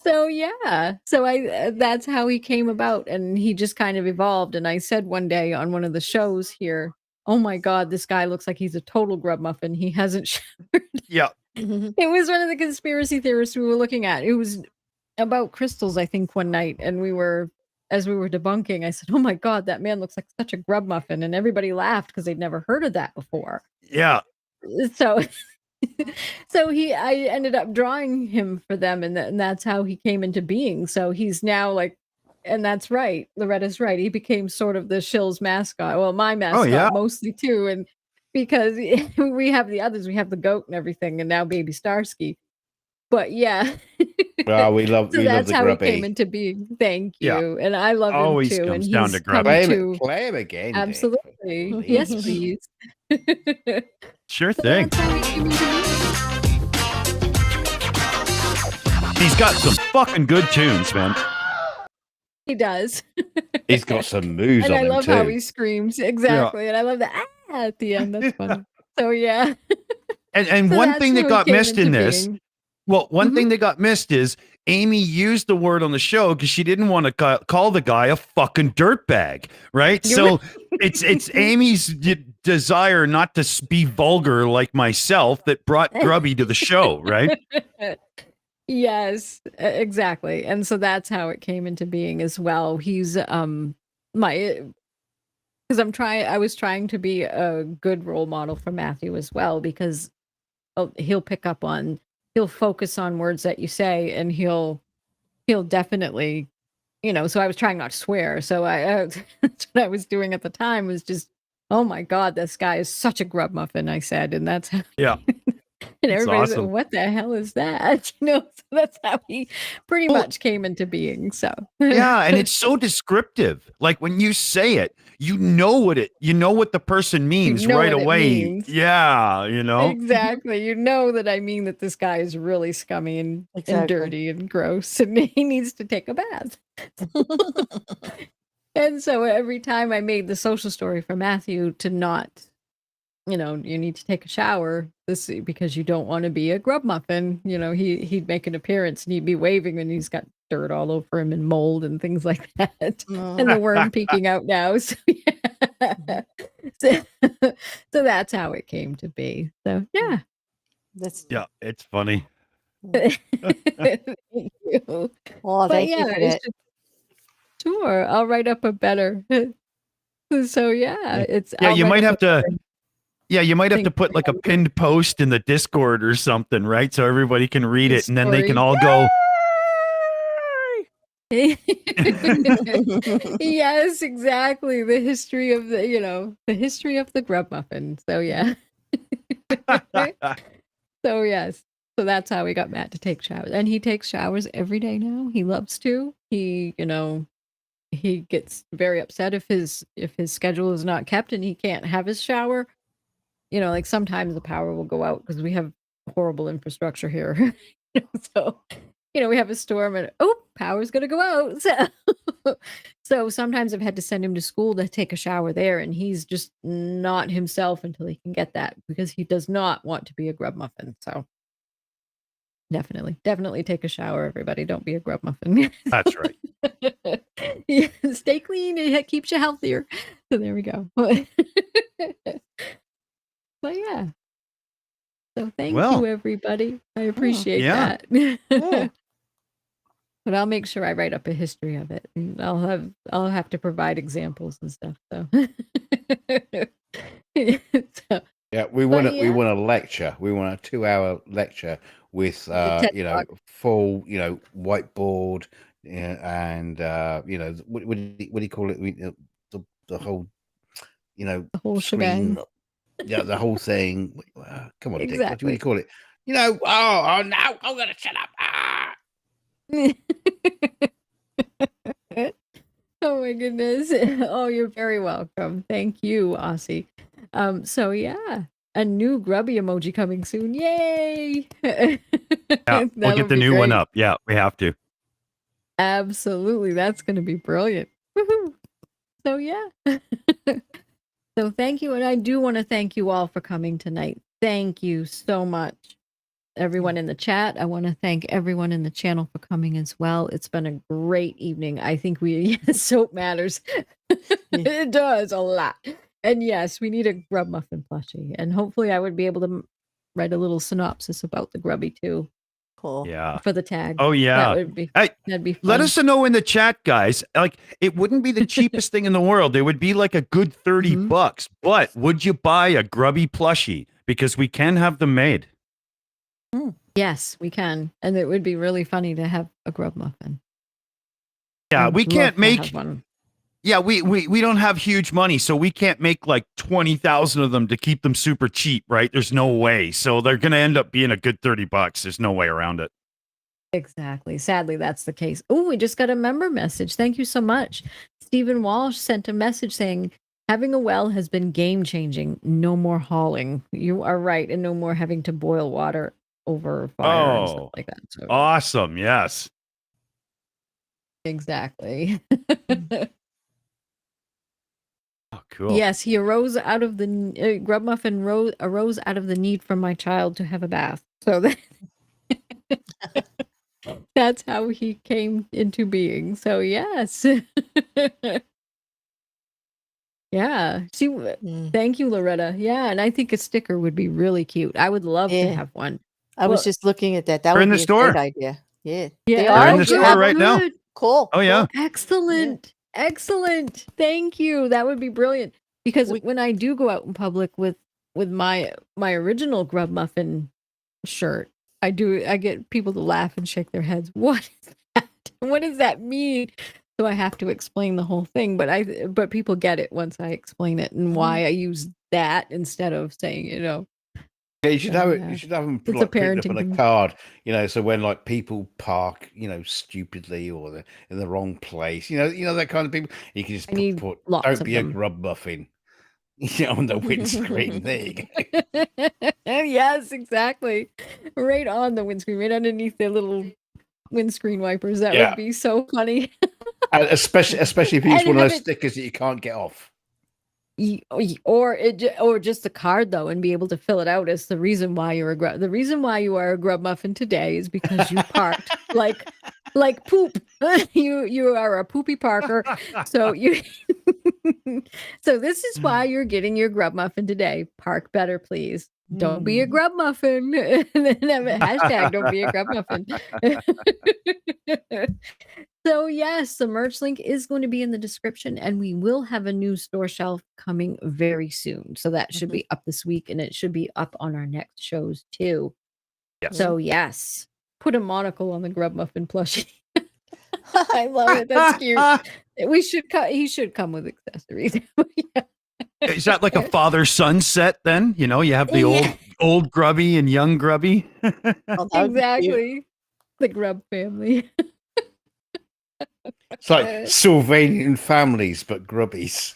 so yeah, so that's how he came about, and he just kind of evolved. And I said one day on one of the shows here, oh my God, this guy looks like he's a total grub muffin. He hasn't showered. Yeah. It was one of the conspiracy theorists we were looking at. It was about crystals, I think, one night, and as we were debunking, I said, "Oh my God, that man looks like such a grub muffin," and everybody laughed because they'd never heard of that before. Yeah. So, I ended up drawing him for them, and that's how he came into being. So he's now like, and that's right, Loretta's right. He became sort of the Shills mascot. Well, my mascot yeah. mostly too, and because we have the others, we have the goat and everything, and now Baby Starsky. But yeah. Well, we love That's the how grubby. he came into being. Thank Yeah. you. And I love Always him too. comes And down he's to come grubby. Play him again. Dave. Absolutely. Please. Yes, please. Sure So thing. that's how he came into being. He's got some fucking good tunes, man. He does. He's got some moves And on I him love too. how he screams. Exactly. And I love the at the end. That's fun. So yeah. And So one that's thing how that he got came missed in into this, being. well, one thing that got missed is Aimée used the word on the show because she didn't want to call the guy a fucking dirtbag, right? So it's Amy's desire not to be vulgar like myself that brought Grubby to the show, right? Yes, exactly. And so that's how it came into being as well. He's my because I was trying to be a good role model for Matthew as well, because he'll focus on words that you say, and he'll definitely, so I was trying not to swear. So that's what I was doing at the time, was just, oh my God, this guy is such a grub muffin, I said. And that's how, Yeah. and That's everybody's awesome. like, what the hell is that? So that's how he pretty much came into being. So yeah, and it's so descriptive. Like when you say it, you know what the person means right what it away. means. Yeah, Exactly. You know that I mean that this guy is really scummy and dirty and gross, and he needs to take a bath. And so every time I made the social story for Matthew to not, you need to take a shower because you don't want to be a grub muffin. He'd make an appearance and he'd be waving and he's got dirt all over him and mold and things like that. And the worm peeking out now. So, yeah. So that's how it came to be. So yeah. It's funny. Thank you. Well, thank you for that. Sure, I'll write up a better. So yeah, you might have to. Yeah, you might have to put like a pinned post in the Discord or something, right? So everybody can read it, and then they can all go. Yes, exactly. The history of the grub muffin. So yeah. So yes. So that's how we got Matt to take showers. And he takes showers every day now. He loves to. He gets very upset if his schedule is not kept and he can't have his shower. Like sometimes the power will go out because we have horrible infrastructure here. So, we have a storm and power's gonna go out. So sometimes I've had to send him to school to take a shower there, and he's just not himself until he can get that, because he does not want to be a grub muffin. So definitely take a shower, everybody. Don't be a grub muffin. That's right. Yeah, stay clean. It keeps you healthier. So there we go. But yeah. So thank you, everybody. I appreciate that. Yeah. But I'll make sure I write up a history of it, and I'll have to provide examples and stuff. So, yeah, we want a lecture. We want a 2-hour lecture with full whiteboard, and what do you call it? The whole the whole screen. shebang. Yeah, the whole thing. Come on, Exactly. Dick. What do you call it? Oh no, I'm gonna shut up. Oh my goodness. Oh, you're very welcome. Thank you, Aussie. So yeah, a new grubby emoji coming soon. Yay! Yeah, we'll get the new one up. Yeah, we have to. Absolutely. That's going to be brilliant. Woohoo. So yeah. So thank you. And I do want to thank you all for coming tonight. Thank you so much. Everyone in the chat. I want to thank everyone in the channel for coming as well. It's been a great evening. I think soap matters. It does a lot. And yes, we need a grub muffin plushie. And hopefully I would be able to write a little synopsis about the grubby too. Cool. Yeah. For the tag. Oh yeah. That'd be fun. Let us know in the chat, guys. Like, it wouldn't be the cheapest thing in the world. It would be like a good $30. But would you buy a grubby plushie? Because we can have them made. Yes, we can. And it would be really funny to have a grub muffin. Yeah, we can't make one. Yeah, we don't have huge money, so we can't make like 20,000 of them to keep them super cheap, right? There's no way. So they're going to end up being a good $30. There's no way around it. Exactly. Sadly, that's the case. Oh, we just got a member message. Thank you so much. Stephen Walsh sent a message saying, having a well has been game-changing. No more hauling. You are right. And no more having to boil water over fire and stuff like that. So, awesome. Yes. Exactly. Oh, cool. Yes, he arose out of the grub muffin arose out of the need for my child to have a bath. So that That's how he came into being. So yes. Yeah. Thank you, Loretta. Yeah, and I think a sticker would be really cute. I would love to Yeah. have one. I was Well, just looking at that. That They're would in the be a store. great idea. Yeah. yeah, They They're are? in the You store have right now. good. Cool. Oh yeah. Excellent. Excellent. Thank you. That would be brilliant. Because when I do go out in public with my original Grub Muffin shirt, I get people to laugh and shake their heads. What is that? What does that mean? So I have to explain the whole thing, but people get it once I explain it and why I use that instead of saying, Yeah, you should So, have it. yeah. You should have them It's a like printed up parenting on a thing. card, so when like people park, stupidly or they're in the wrong place, that kind of people. You can just I need put lots "Don't of be a them. grub muffin," on the windscreen. There you go. Yes, exactly. Right on the windscreen, right underneath the little windscreen wipers. That Yeah. would be so funny. And especially if you use And one of have those it- stickers that you can't get off. Or just a card though, and be able to fill it out as the reason why you're a grub. The reason why you are a grub muffin today is because you parked like poop. You are a poopy parker. So so this is why you're getting your grub muffin today. Park better, please. Don't be a grub muffin. And then have a hashtag don't be a grub muffin. So yes, the merch link is going to be in the description, and we will have a new store shelf coming very soon. So that should be up this week, and it should be up on our next shows too. Yes. So yes, put a monocle on the grub muffin plushie. I love it. That's cute. We should he should come with accessories. Yeah. Is that like a father-son set then? You have the Yeah. old grubby and young grubby. Oh, that would be cute. Exactly. The grub family. It's like Sylvanian families, but grubbies.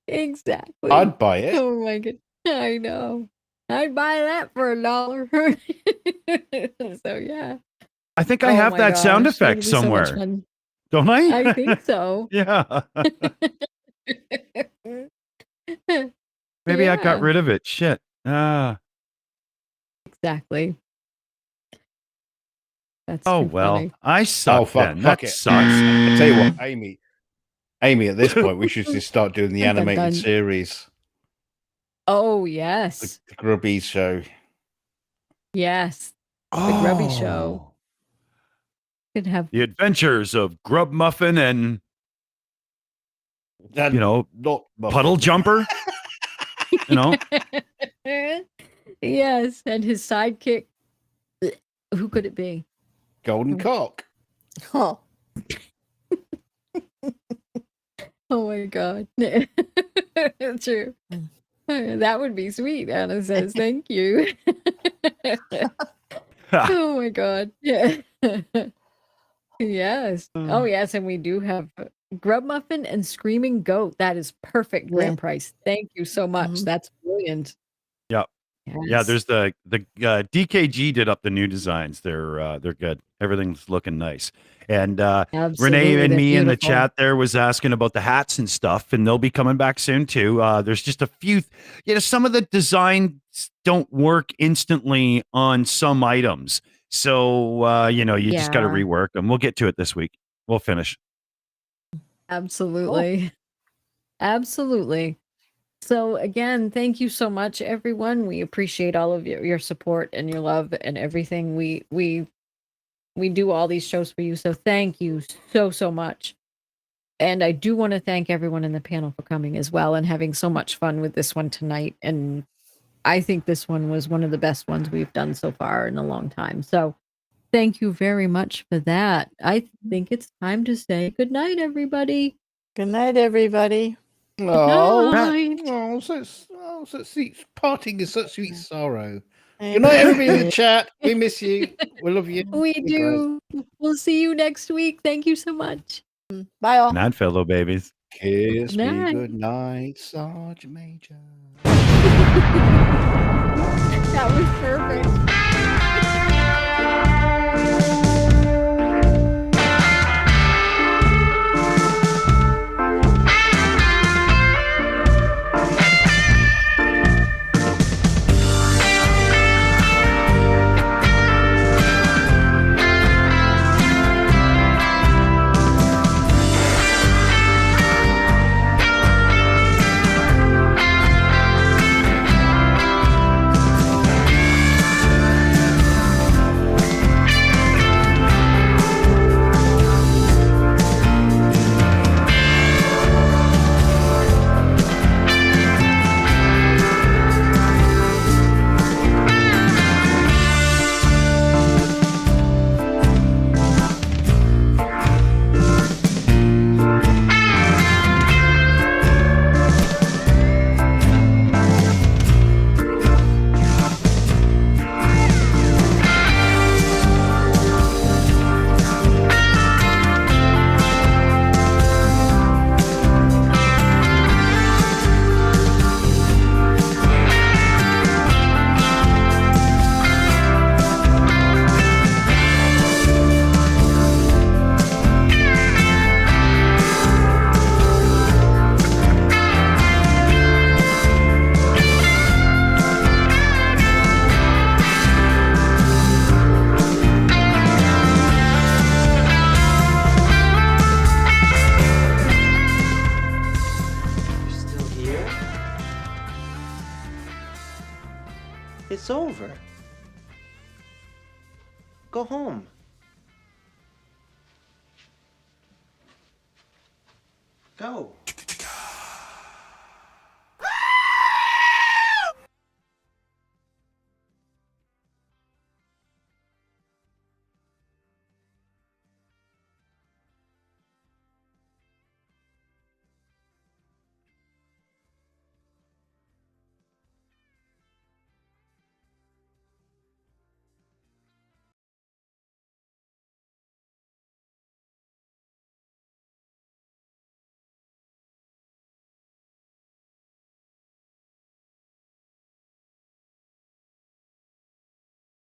Exactly. I'd buy it. Oh my god. I know. I'd buy that for $1. So yeah. I think I Oh have my that sound gosh, it'll effect be so much somewhere, fun. don't I? I think so. Yeah. Maybe I got Yeah. rid of it. Shit. Exactly. That's Oh too well. funny. I suck fuck, then. fuck That it. sucks. I tell you what, Amy, at this point, we should just start doing the Dun, dun, animated dun. series, Oh yes. the Grubbies show. Yes. The Grubby Show. Could have The Adventures of Grub Muffin and And not Muffin. Puddle Jumper. Yes, and his sidekick. Who could it be? Golden Cock. Huh. Oh my god. True. That would be sweet. Anna says, thank you. Oh my god. Yeah. Yes. Oh yes, and we do have Grub Muffin and Screaming Goat. That is perfect grand price. Thank you so much. That's brilliant. Yep. Yes. Yeah, there's the DKG did up the new designs. They're good. Everything's looking nice. And Absolutely, Renee and they're me in the beautiful. chat there was asking about the hats and stuff, and they'll be coming back soon too. There's just a few, some of the designs don't work instantly on some items. So you just got to Yeah. rework them. We'll get to it this week. We'll finish. Absolutely. Absolutely. So again, thank you so much, everyone. We appreciate all of your support and your love and everything. We do all these shows for you. So thank you so much. And I do want to thank everyone in the panel for coming as well and having so much fun with this one tonight. And I think this one was one of the best ones we've done so far in a long time. So thank you very much for that. I think it's time to say good night, everybody. Good night, everybody. Oh, Night. such sweet parting is such sweet sorrow. Good night, everybody in the chat. We miss you. We love you. We You're do. We'll see you next week. Thank you so much. Bye, all. Not fellow babies. Kiss Good me night. good night, Sergeant Major. That was perfect. It's over. Go home. Go.